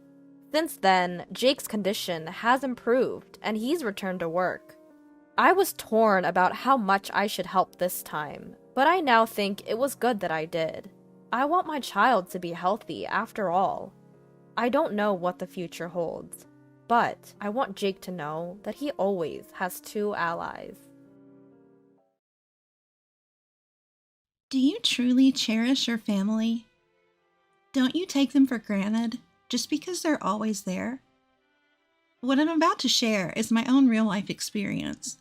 Since then, Jake's condition has improved and he's returned to work. I was torn about how much I should help this time, but I now think it was good that I did. I want my child to be healthy after all. I don't know what the future holds, but I want Jake to know that he always has two allies. Do you truly cherish your family? Don't you take them for granted just because they're always there? What I'm about to share is my own real-life experience.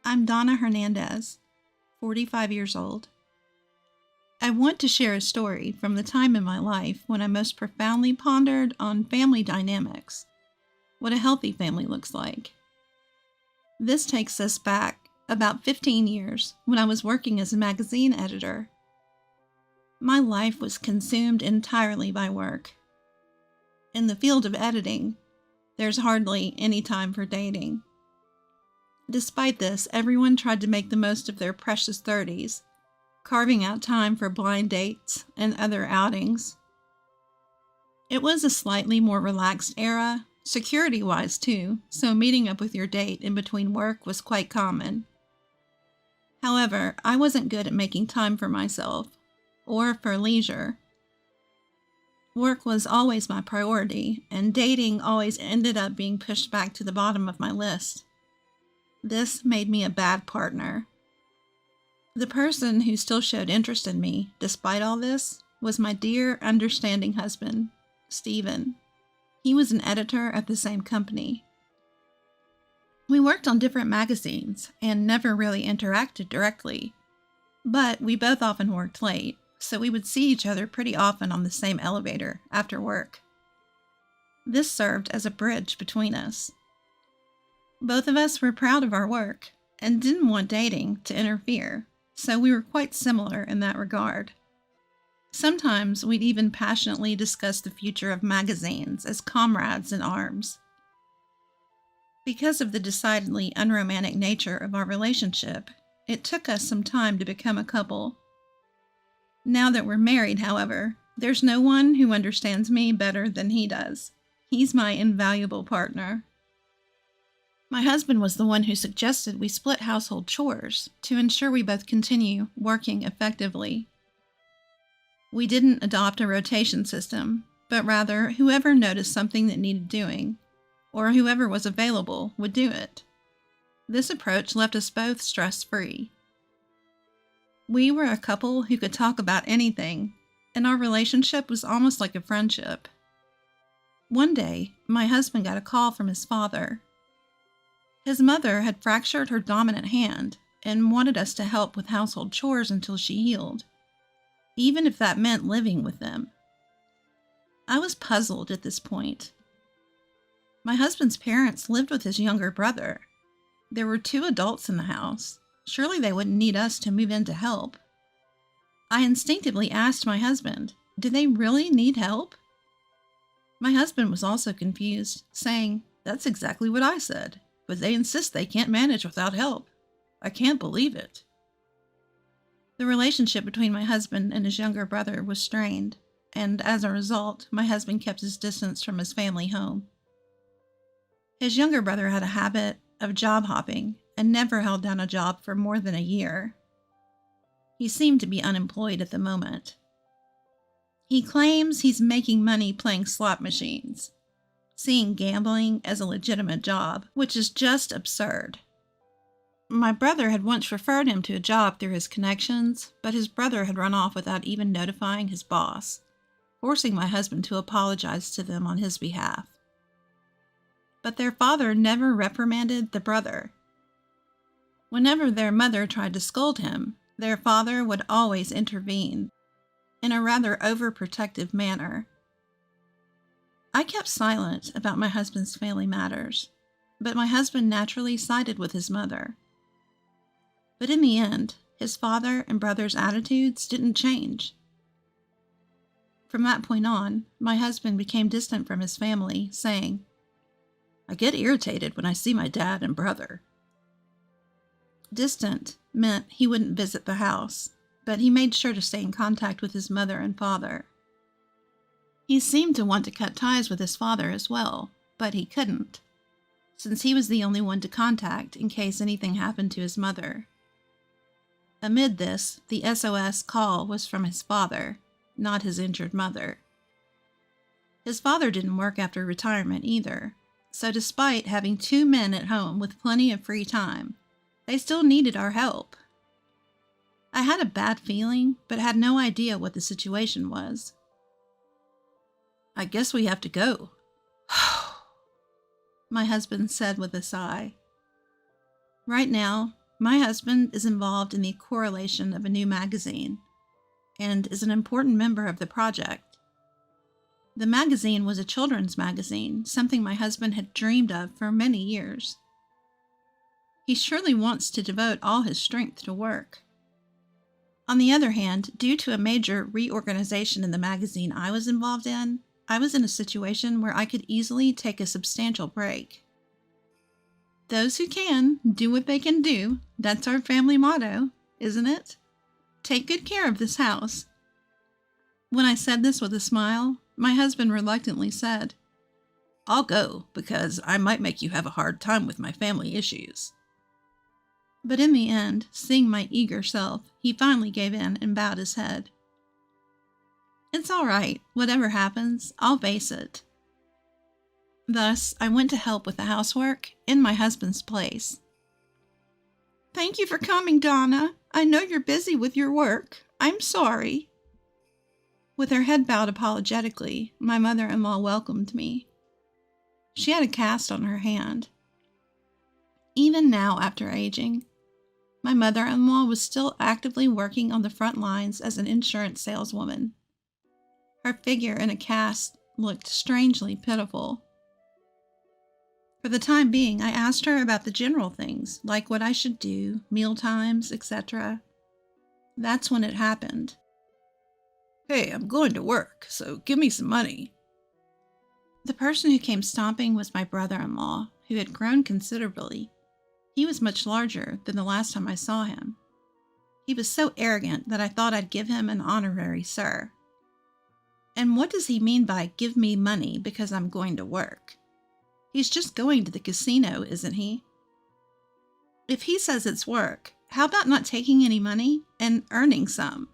I'm Donna Hernandez, 45 years old. I want to share a story from the time in my life when I most profoundly pondered on family dynamics, what a healthy family looks like. This takes us back about 15 years when I was working as a magazine editor. My life was consumed entirely by work. In the field of editing, there's hardly any time for dating. Despite this, everyone tried to make the most of their precious 30s, carving out time for blind dates and other outings. It was a slightly more relaxed era, security-wise too, so meeting up with your date in between work was quite common. However, I wasn't good at making time for myself, or for leisure. Work was always my priority, and dating always ended up being pushed back to the bottom of my list. This made me a bad partner. The person who still showed interest in me, despite all this, was my dear, understanding husband, Stephen. He was an editor at the same company. We worked on different magazines and never really interacted directly, but we both often worked late, so we would see each other pretty often on the same elevator after work. This served as a bridge between us. Both of us were proud of our work and didn't want dating to interfere, so we were quite similar in that regard. Sometimes we'd even passionately discuss the future of magazines as comrades in arms. Because of the decidedly unromantic nature of our relationship, it took us some time to become a couple. Now that we're married, however, there's no one who understands me better than he does. He's my invaluable partner. My husband was the one who suggested we split household chores to ensure we both continue working effectively. We didn't adopt a rotation system, but rather whoever noticed something that needed doing, or whoever was available, would do it. This approach left us both stress-free. We were a couple who could talk about anything, and our relationship was almost like a friendship. One day, my husband got a call from his father. His mother had fractured her dominant hand and wanted us to help with household chores until she healed, even if that meant living with them. I was puzzled at this point. My husband's parents lived with his younger brother. There were 2 adults in the house. Surely they wouldn't need us to move in to help. I instinctively asked my husband, "Do they really need help?" My husband was also confused, saying, "That's exactly what I said, but they insist they can't manage without help. I can't believe it." The relationship between my husband and his younger brother was strained, and as a result, my husband kept his distance from his family home. His younger brother had a habit of job hopping and never held down a job for more than a year. He seemed to be unemployed at the moment. He claims he's making money playing slot machines, seeing gambling as a legitimate job, which is just absurd. My brother had once referred him to a job through his connections, but his brother had run off without even notifying his boss, forcing my husband to apologize to them on his behalf. But their father never reprimanded the brother. Whenever their mother tried to scold him, their father would always intervene, in a rather overprotective manner. I kept silent about my husband's family matters, but my husband naturally sided with his mother. But in the end, his father and brother's attitudes didn't change. From that point on, my husband became distant from his family, saying, "I get irritated when I see my dad and brother." Distant meant he wouldn't visit the house, but he made sure to stay in contact with his mother and father. He seemed to want to cut ties with his father as well, but he couldn't, since he was the only one to contact in case anything happened to his mother. Amid this, the SOS call was from his father, not his injured mother. His father didn't work after retirement either, so despite having 2 men at home with plenty of free time, they still needed our help. I had a bad feeling, but had no idea what the situation was. "I guess we have to go," my husband said with a sigh. Right now, my husband is involved in the correlation of a new magazine, and is an important member of the project. The magazine was a children's magazine, something my husband had dreamed of for many years. He surely wants to devote all his strength to work. On the other hand, due to a major reorganization in the magazine I was involved in, I was in a situation where I could easily take a substantial break. Those who can, do what they can do. That's our family motto, isn't it? Take good care of this house. When I said this with a smile, my husband reluctantly said, I'll go, because I might make you have a hard time with my family issues. But in the end, seeing my eager self, he finally gave in and bowed his head. It's all right. Whatever happens, I'll face it. Thus, I went to help with the housework in my husband's place. Thank you for coming, Donna. I know you're busy with your work. I'm sorry. With her head bowed apologetically, my mother-in-law welcomed me. She had a cast on her hand. Even now, after aging, my mother-in-law was still actively working on the front lines as an insurance saleswoman. Her figure in a cast looked strangely pitiful. For the time being, I asked her about the general things, like what I should do, meal times, etc. That's when it happened. Hey, I'm going to work, so give me some money. The person who came stomping was my brother-in-law, who had grown considerably. He was much larger than the last time I saw him. He was so arrogant that I thought I'd give him an honorary sir. And what does he mean by give me money because I'm going to work? He's just going to the casino, isn't he? If he says it's work, how about not taking any money and earning some?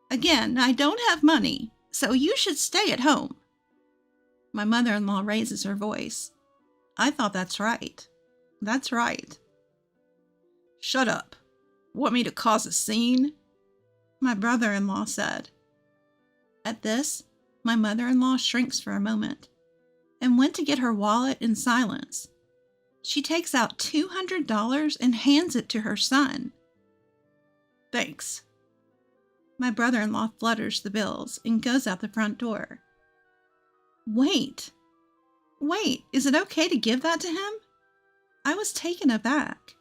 Again, I don't have money, so you should stay at home. My mother-in-law raises her voice. I thought that's right. That's right. Shut up. Want me to cause a scene? My brother-in-law said. At this, my mother-in-law shrinks for a moment and went to get her wallet in silence. She takes out $200 and hands it to her son. Thanks. My brother-in-law flutters the bills and goes out the front door. Wait, is it okay to give that to him? I was taken aback.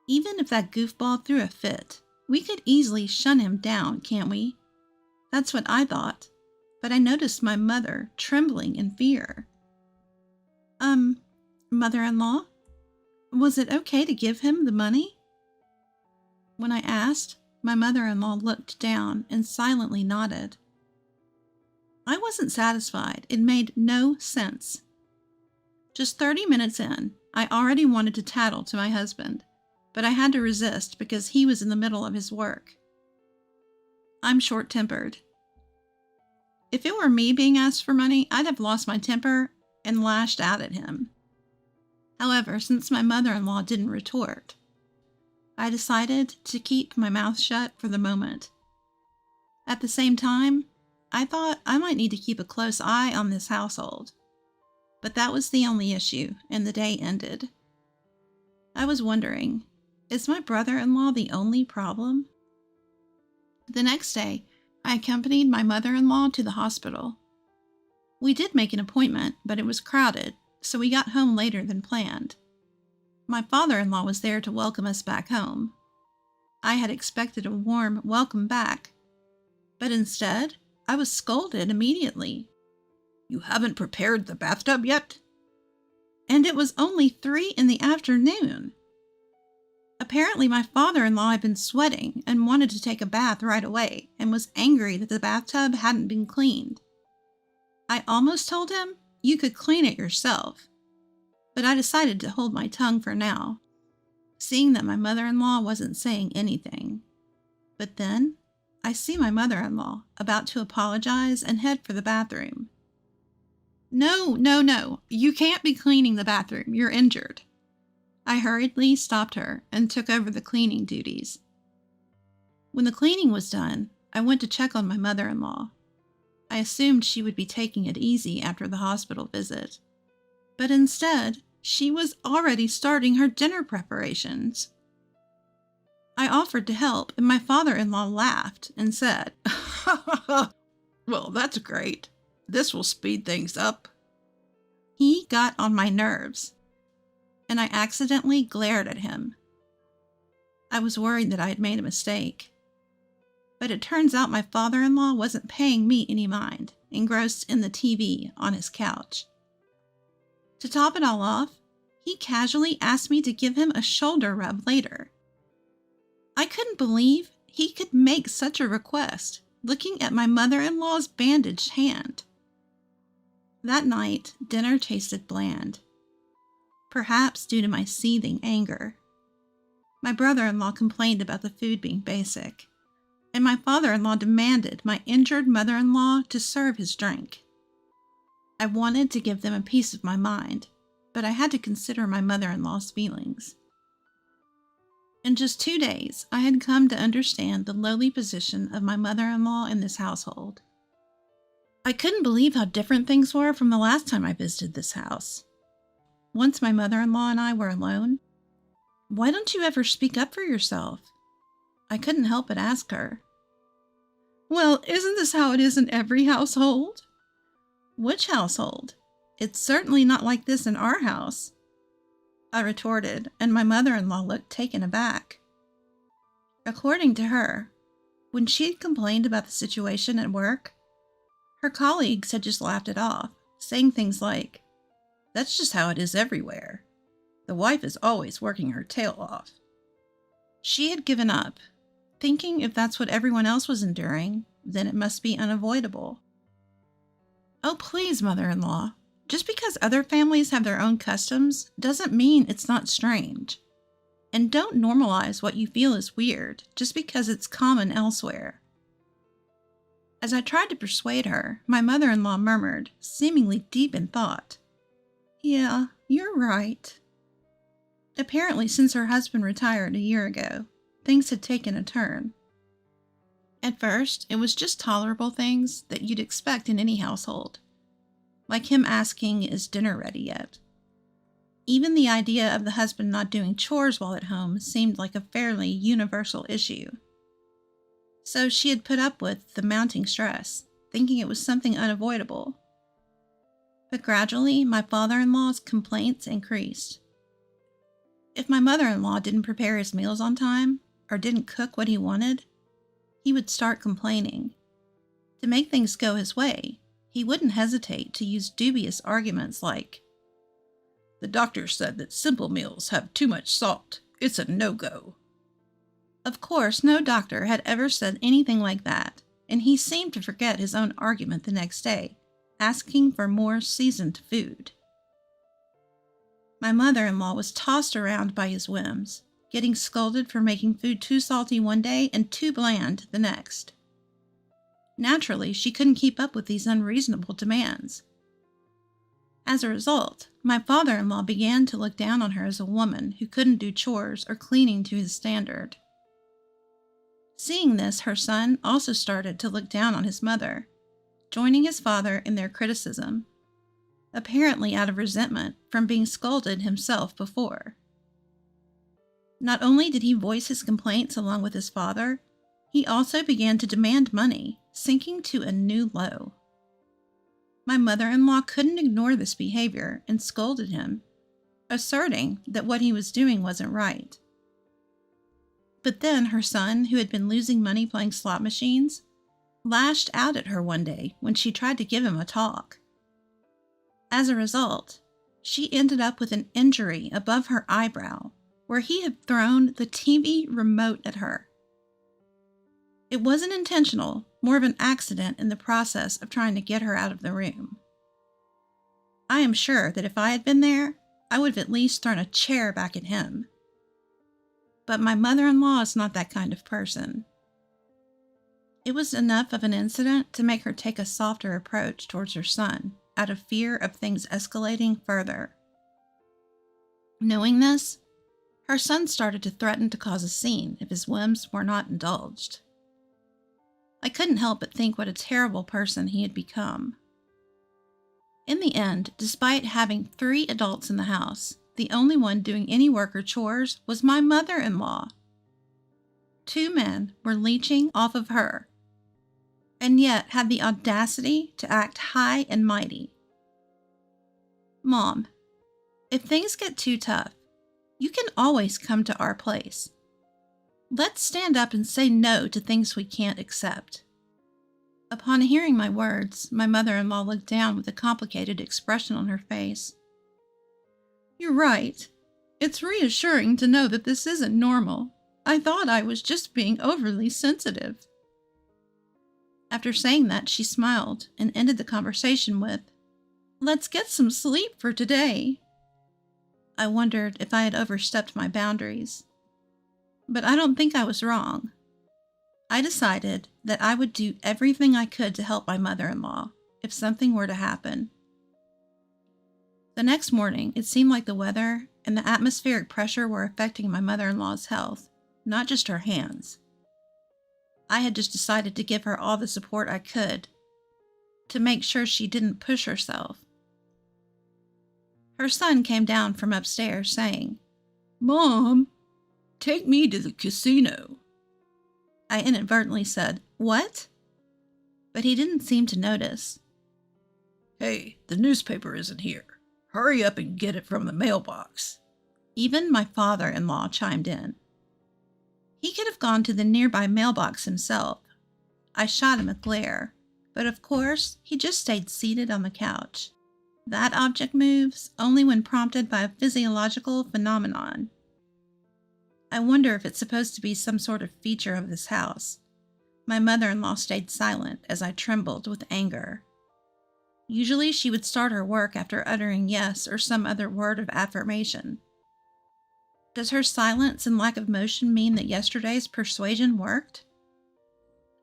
Even if that goofball threw a fit, we could easily shun him down, can't we? That's what I thought, but I noticed my mother trembling in fear. Mother-in-law, was it okay to give him the money? When I asked, my mother-in-law looked down and silently nodded. I wasn't satisfied. It made no sense. Just 30 minutes in, I already wanted to tattle to my husband, but I had to resist because he was in the middle of his work. I'm short-tempered. If it were me being asked for money, I'd have lost my temper and lashed out at him. However, since my mother-in-law didn't retort, I decided to keep my mouth shut for the moment. At the same time, I thought I might need to keep a close eye on this household. But that was the only issue, and the day ended. I was wondering, is my brother-in-law the only problem? The next day, I accompanied my mother-in-law to the hospital. We did make an appointment, but it was crowded, so we got home later than planned. My father-in-law was there to welcome us back home. I had expected a warm welcome back, but instead, I was scolded immediately. You haven't prepared the bathtub yet? And it was only 3 PM. Apparently my father-in-law had been sweating and wanted to take a bath right away and was angry that the bathtub hadn't been cleaned. I almost told him, you could clean it yourself, but I decided to hold my tongue for now, seeing that my mother-in-law wasn't saying anything. But then, I see my mother-in-law about to apologize and head for the bathroom. No, you can't be cleaning the bathroom, you're injured. I hurriedly stopped her and took over the cleaning duties. When the cleaning was done, I went to check on my mother-in-law. I assumed she would be taking it easy after the hospital visit, but instead, she was already starting her dinner preparations. I offered to help, and my father-in-law laughed and said, Well, that's great. This will speed things up. He got on my nerves, and I accidentally glared at him. I was worried that I had made a mistake. But it turns out my father-in-law wasn't paying me any mind, engrossed in the TV on his couch. To top it all off, he casually asked me to give him a shoulder rub later. I couldn't believe he could make such a request, looking at my mother-in-law's bandaged hand. That night, dinner tasted bland, perhaps due to my seething anger. My brother-in-law complained about the food being basic, and my father-in-law demanded my injured mother-in-law to serve his drink. I wanted to give them a piece of my mind, but I had to consider my mother-in-law's feelings. In just 2 days, I had come to understand the lowly position of my mother-in-law in this household. I couldn't believe how different things were from the last time I visited this house. Once my mother-in-law and I were alone, "Why don't you ever speak up for yourself?" I couldn't help but ask her. "Well, isn't this how it is in every household?" "Which household? It's certainly not like this in our house," I retorted, and my mother-in-law looked taken aback. According to her, when she had complained about the situation at work, her colleagues had just laughed it off, saying things like, "That's just how it is everywhere. The wife is always working her tail off." She had given up, thinking if that's what everyone else was enduring, then it must be unavoidable. "Oh, please, mother-in-law. Just because other families have their own customs doesn't mean it's not strange. And don't normalize what you feel is weird just because it's common elsewhere." As I tried to persuade her, my mother-in-law murmured, seemingly deep in thought, "Yeah, you're right." Apparently, since her husband retired a year ago, things had taken a turn. At first, it was just tolerable things that you'd expect in any household, like him asking, "Is dinner ready yet?" Even the idea of the husband not doing chores while at home seemed like a fairly universal issue. So she had put up with the mounting stress, thinking it was something unavoidable. But gradually, my father-in-law's complaints increased. If my mother-in-law didn't prepare his meals on time, or didn't cook what he wanted, he would start complaining. To make things go his way, he wouldn't hesitate to use dubious arguments like, "The doctor said that simple meals have too much salt. It's a no-go." Of course, no doctor had ever said anything like that, and he seemed to forget his own argument the next day, asking for more seasoned food. My mother-in-law was tossed around by his whims, getting scolded for making food too salty one day and too bland the next. Naturally, she couldn't keep up with these unreasonable demands. As a result, my father-in-law began to look down on her as a woman who couldn't do chores or cleaning to his standard. Seeing this, her son also started to look down on his mother, joining his father in their criticism, apparently out of resentment from being scolded himself before. Not only did he voice his complaints along with his father, he also began to demand money, sinking to a new low. My mother-in-law couldn't ignore this behavior and scolded him, asserting that what he was doing wasn't right. But then her son, who had been losing money playing slot machines, lashed out at her one day when she tried to give him a talk. As a result, she ended up with an injury above her eyebrow, where he had thrown the TV remote at her. It wasn't intentional, more of an accident in the process of trying to get her out of the room. I am sure that if I had been there, I would have at least thrown a chair back at him. But my mother-in-law is not that kind of person. It was enough of an incident to make her take a softer approach towards her son, out of fear of things escalating further. Knowing this, her son started to threaten to cause a scene if his whims were not indulged. I couldn't help but think what a terrible person he had become. In the end, despite having 3 adults in the house, the only one doing any work or chores was my mother-in-law. 2 men were leeching off of her, and yet had the audacity to act high and mighty. "Mom, if things get too tough, you can always come to our place. Let's stand up and say no to things we can't accept." Upon hearing my words, my mother-in-law looked down with a complicated expression on her face. "You're right. It's reassuring to know that this isn't normal. I thought I was just being overly sensitive." After saying that, she smiled and ended the conversation with, "Let's get some sleep for today." I wondered if I had overstepped my boundaries. But I don't think I was wrong. I decided that I would do everything I could to help my mother-in-law if something were to happen. The next morning, it seemed like the weather and the atmospheric pressure were affecting my mother-in-law's health, not just her hands. I had just decided to give her all the support I could to make sure she didn't push herself. Her son came down from upstairs saying, "Mom, take me to the casino." I inadvertently said, "What?" But he didn't seem to notice. "Hey, the newspaper isn't here. Hurry up and get it from the mailbox." Even my father-in-law chimed in. He could have gone to the nearby mailbox himself. I shot him a glare, but of course, he just stayed seated on the couch. That object moves only when prompted by a physiological phenomenon. I wonder if it's supposed to be some sort of feature of this house. My mother-in-law stayed silent as I trembled with anger. Usually she would start her work after uttering yes or some other word of affirmation. Does her silence and lack of motion mean that yesterday's persuasion worked?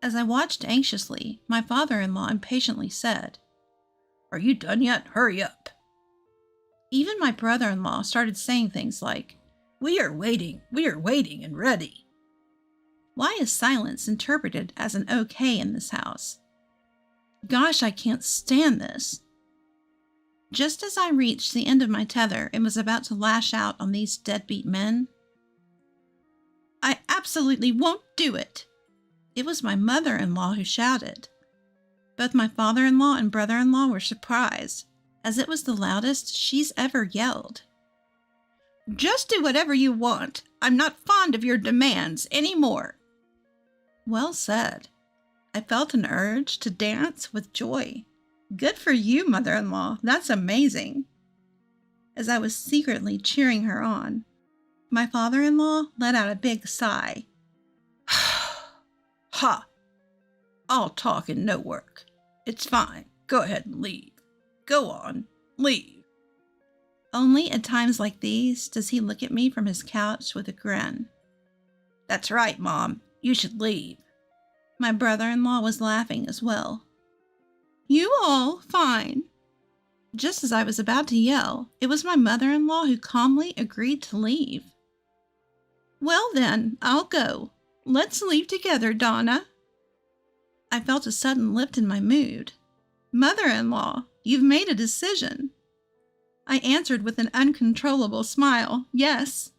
As I watched anxiously, my father-in-law impatiently said, "Are you done yet? Hurry up." Even my brother-in-law started saying things like, we are waiting and ready." Why is silence interpreted as an okay in this house? Gosh, I can't stand this. Just as I reached the end of my tether and was about to lash out on these deadbeat men, "I absolutely won't do it!" It was my mother-in-law who shouted. Both my father-in-law and brother-in-law were surprised, as it was the loudest she's ever yelled. "Just do whatever you want. I'm not fond of your demands anymore." Well said. I felt an urge to dance with joy. Good for you, mother-in-law. That's amazing. As I was secretly cheering her on, my father-in-law let out a big sigh. "Ha! All talk and no work. It's fine. Go ahead and leave. Go on, leave." Only at times like these does he look at me from his couch with a grin. "That's right, Mom. You should leave." My brother-in-law was laughing as well. "You all fine." Just as I was about to yell, it was my mother-in-law who calmly agreed to leave. "Well then, I'll go. Let's leave together, Donna." I felt a sudden lift in my mood. "Mother-in-law, you've made a decision." I answered with an uncontrollable smile, yes,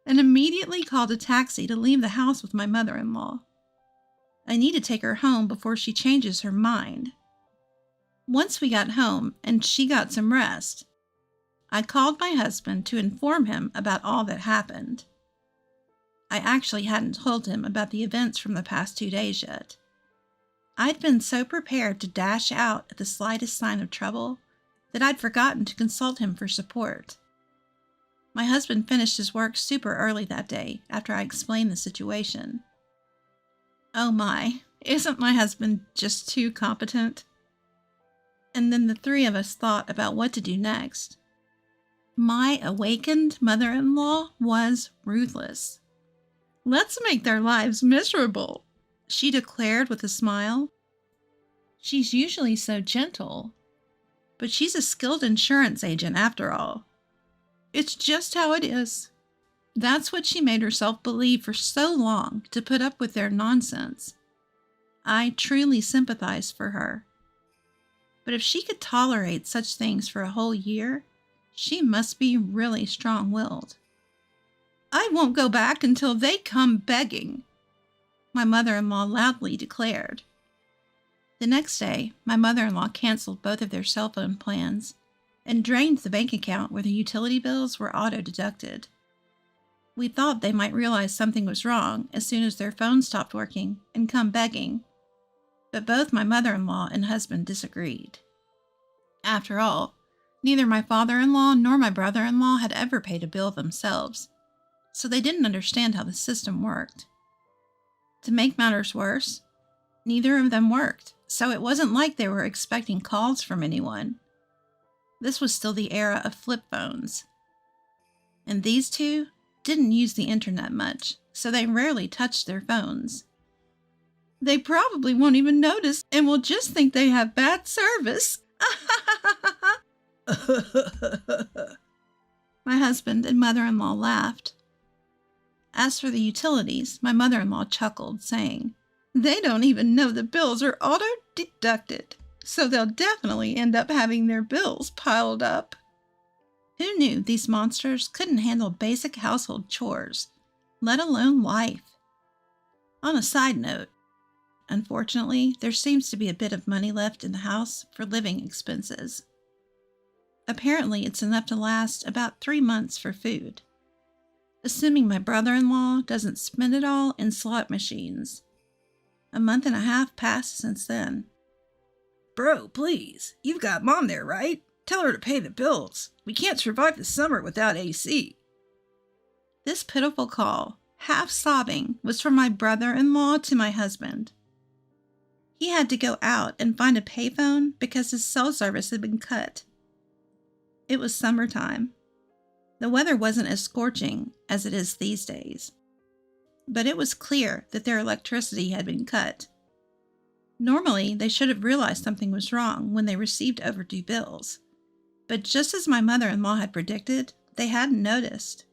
and immediately called a taxi to leave the house with my mother-in-law. I need to take her home before she changes her mind. Once we got home and she got some rest, I called my husband to inform him about all that happened. I actually hadn't told him about the events from the past 2 days yet. I'd been so prepared to dash out at the slightest sign of trouble that I'd forgotten to consult him for support. My husband finished his work super early that day after I explained the situation. Oh my, isn't my husband just too competent? And then the three of us thought about what to do next. My awakened mother-in-law was ruthless. "Let's make their lives miserable," she declared with a smile. She's usually so gentle, but she's a skilled insurance agent after all. It's just how it is. That's what she made herself believe for so long to put up with their nonsense. I truly sympathize for her. But if she could tolerate such things for a whole year, she must be really strong-willed. "I won't go back until they come begging," my mother-in-law loudly declared. The next day, my mother-in-law canceled both of their cell phone plans and drained the bank account where the utility bills were auto-deducted. We thought they might realize something was wrong as soon as their phone stopped working and come begging, but both my mother-in-law and husband disagreed. After all, neither my father-in-law nor my brother-in-law had ever paid a bill themselves, so they didn't understand how the system worked. To make matters worse, neither of them worked, so it wasn't like they were expecting calls from anyone. This was still the era of flip phones. And these two didn't use the internet much, so they rarely touched their phones. They probably won't even notice and will just think they have bad service. My husband and mother-in-law laughed. As for the utilities, my mother-in-law chuckled, saying, "They don't even know the bills are auto-deducted, so they'll definitely end up having their bills piled up." Who knew these monsters couldn't handle basic household chores, let alone life? On a side note, unfortunately, there seems to be a bit of money left in the house for living expenses. Apparently, it's enough to last about 3 months for food, assuming my brother-in-law doesn't spend it all in slot machines. A month and a half passed since then. Bro, please. You've got Mom there, right? Tell her to pay the bills. We can't survive the summer without AC. This pitiful call, half sobbing, was from my brother-in-law to my husband. He had to go out and find a payphone because his cell service had been cut. It was summertime. The weather wasn't as scorching as it is these days, but it was clear that their electricity had been cut. Normally, they should have realized something was wrong when they received overdue bills, but just as my mother-in-law had predicted, they hadn't noticed.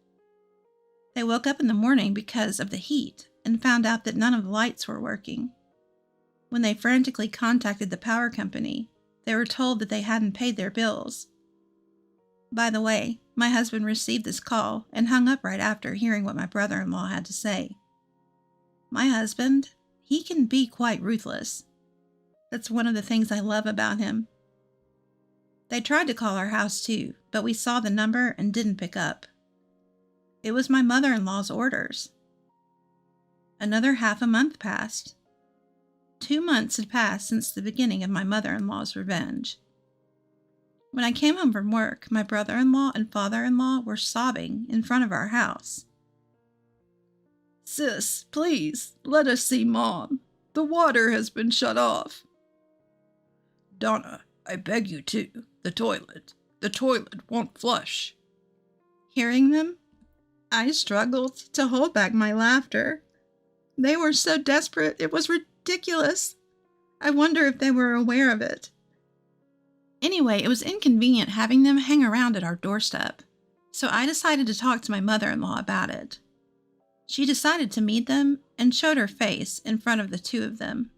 They woke up in the morning because of the heat and found out that none of the lights were working. When they frantically contacted the power company, they were told that they hadn't paid their bills. By the way, my husband received this call and hung up right after hearing what my brother-in-law had to say. My husband, he can be quite ruthless. That's one of the things I love about him. They tried to call our house too, but we saw the number and didn't pick up. It was my mother-in-law's orders. Another half a month passed. 2 months had passed since the beginning of my mother-in-law's revenge. When I came home from work, my brother-in-law and father-in-law were sobbing in front of our house. Sis, please, let us see Mom. The water has been shut off. Donna, I beg you to. The toilet. The toilet won't flush. Hearing them, I struggled to hold back my laughter. They were so desperate, it was ridiculous. I wonder if they were aware of it. Anyway, it was inconvenient having them hang around at our doorstep, so I decided to talk to my mother-in-law about it. She decided to meet them and showed her face in front of the two of them.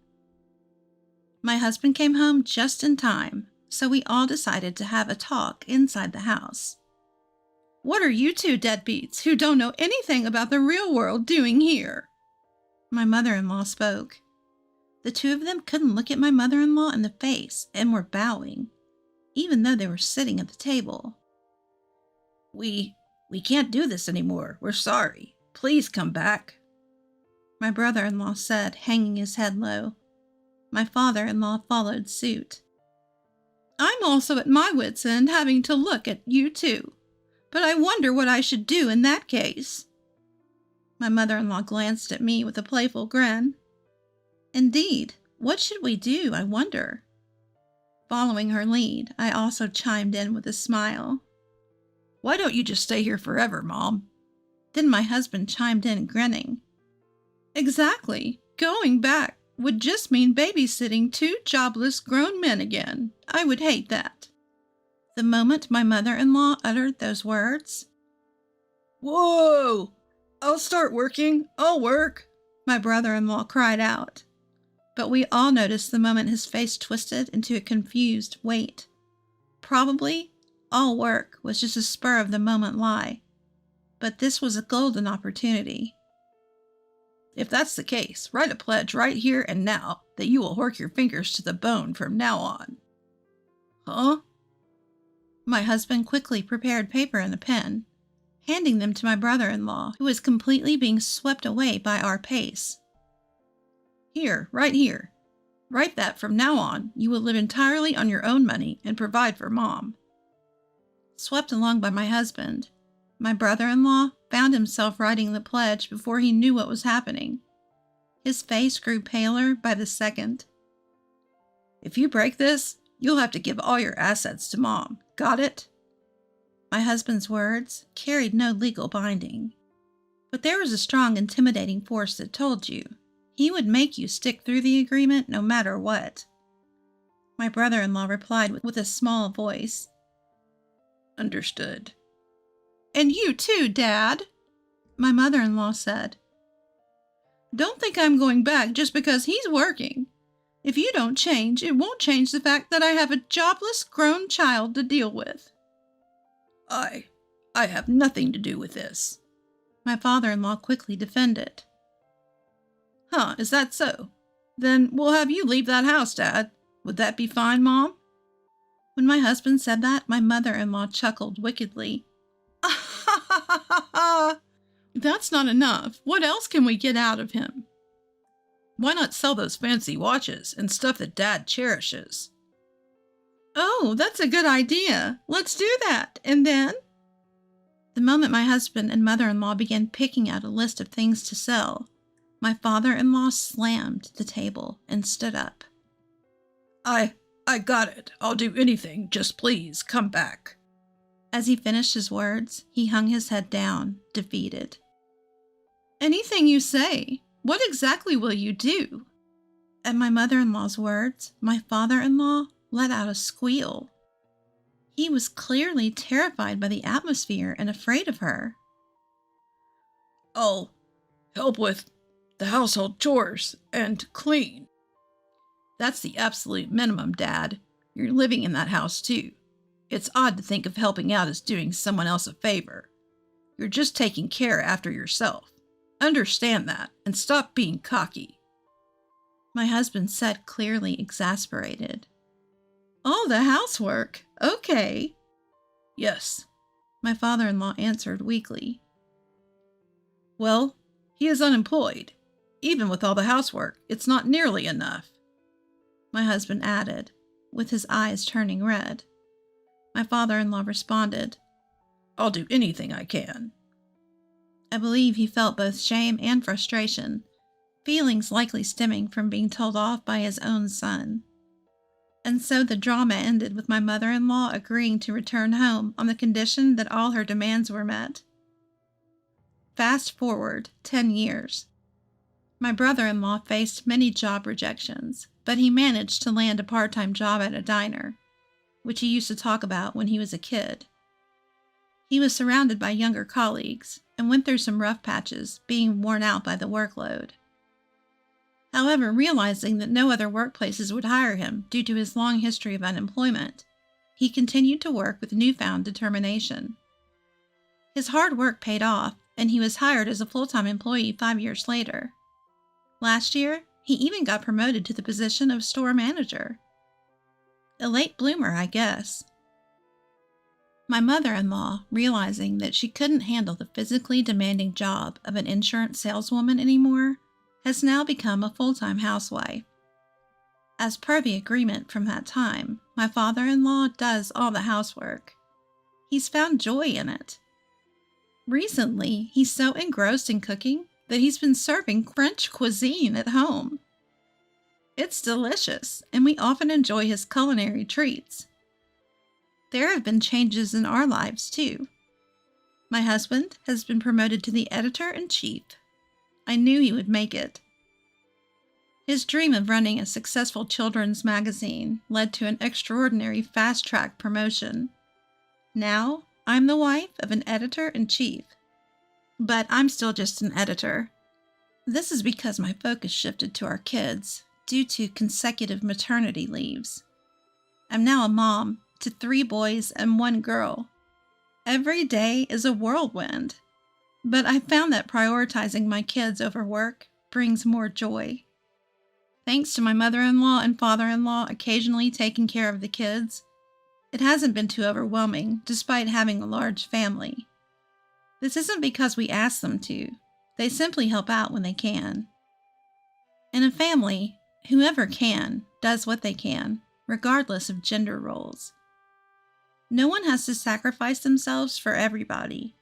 My husband came home just in time, so we all decided to have a talk inside the house. What are you two deadbeats who don't know anything about the real world doing here? My mother-in-law spoke. The two of them couldn't look at my mother-in-law in the face and were bowing, even though they were sitting at the table. We can't do this anymore. We're sorry. Please come back. My brother-in-law said, hanging his head low. My father-in-law followed suit. I'm also at my wits' end having to look at you two, but I wonder what I should do in that case. My mother-in-law glanced at me with a playful grin. Indeed, what should we do, I wonder? Following her lead, I also chimed in with a smile. Why don't you just stay here forever, Mom? Then my husband chimed in, grinning. Exactly. Going back would just mean babysitting two jobless grown men again. I would hate that. The moment my mother-in-law uttered those words, Whoa! I'll start working. I'll work, my brother-in-law cried out. But we all noticed the moment his face twisted into a confused wait. Probably all work was just a spur-of-the-moment lie. But this was a golden opportunity. If that's the case, write a pledge right here and now that you will work your fingers to the bone from now on. Huh? My husband quickly prepared paper and a pen, handing them to my brother-in-law, who was completely being swept away by our pace. Here. Write that from now on, you will live entirely on your own money and provide for Mom. Swept along by my husband, my brother-in-law found himself writing the pledge before he knew what was happening. His face grew paler by the second. If you break this, you'll have to give all your assets to Mom. Got it? My husband's words carried no legal binding, but there was a strong, intimidating force that told you he would make you stick through the agreement no matter what. My brother-in-law replied with a small voice. Understood. And you too, Dad, my mother-in-law said. Don't think I'm going back just because he's working. If you don't change, it won't change the fact that I have a jobless grown child to deal with. I have nothing to do with this, my father-in-law quickly defended. Huh, is that so? Then we'll have you leave that house, Dad. Would that be fine, Mom? When my husband said that, my mother-in-law chuckled wickedly. That's not enough. What else can we get out of him? Why not sell those fancy watches and stuff that Dad cherishes? Oh, that's a good idea. Let's do that. And then? The moment my husband and mother-in-law began picking out a list of things to sell, my father-in-law slammed the table and stood up. I got it. I'll do anything. Just please come back. As he finished his words, he hung his head down, defeated. Anything you say. What exactly will you do? At my mother-in-law's words, my father-in-law let out a squeal. He was clearly terrified by the atmosphere and afraid of her. I'll help with the household chores and clean. That's the absolute minimum, Dad. You're living in that house too. It's odd to think of helping out as doing someone else a favor. You're just taking care after yourself. Understand that and stop being cocky. My husband said, clearly exasperated. All the housework. Okay. Yes, my father-in-law answered weakly. Well, he is unemployed. Even with all the housework, it's not nearly enough. My husband added, with his eyes turning red. My father-in-law responded, I'll do anything I can. I believe he felt both shame and frustration, feelings likely stemming from being told off by his own son. And so the drama ended with my mother-in-law agreeing to return home on the condition that all her demands were met. Fast forward 10 years. My brother-in-law faced many job rejections, but he managed to land a part-time job at a diner, which he used to talk about when he was a kid. He was surrounded by younger colleagues and went through some rough patches, being worn out by the workload. However, realizing that no other workplaces would hire him due to his long history of unemployment, he continued to work with newfound determination. His hard work paid off, and he was hired as a full-time employee 5 years later. Last year, he even got promoted to the position of store manager. A late bloomer, I guess. My mother-in-law, realizing that she couldn't handle the physically demanding job of an insurance saleswoman anymore, has now become a full-time housewife. As per the agreement from that time, my father-in-law does all the housework. He's found joy in it. Recently, he's so engrossed in cooking that he's been serving French cuisine at home. It's delicious, and we often enjoy his culinary treats. There have been changes in our lives, too. My husband has been promoted to the editor-in-chief. I knew he would make it. His dream of running a successful children's magazine led to an extraordinary fast-track promotion. Now, I'm the wife of an editor-in-chief. But I'm still just an editor. This is because my focus shifted to our kids due to consecutive maternity leaves. I'm now a mom to 3 boys and 1 girl. Every day is a whirlwind. But I found that prioritizing my kids over work brings more joy. Thanks to my mother-in-law and father-in-law occasionally taking care of the kids, it hasn't been too overwhelming despite having a large family. This isn't because we ask them to. They simply help out when they can. In a family, whoever can does what they can, regardless of gender roles. No one has to sacrifice themselves for everybody.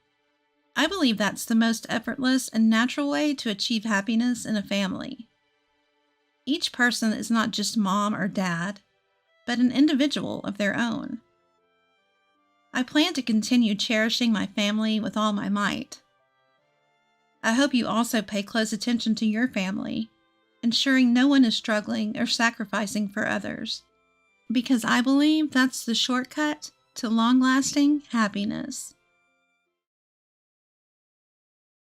I believe that's the most effortless and natural way to achieve happiness in a family. Each person is not just mom or dad, but an individual of their own. I plan to continue cherishing my family with all my might. I hope you also pay close attention to your family, ensuring no one is struggling or sacrificing for others, because I believe that's the shortcut to long-lasting happiness.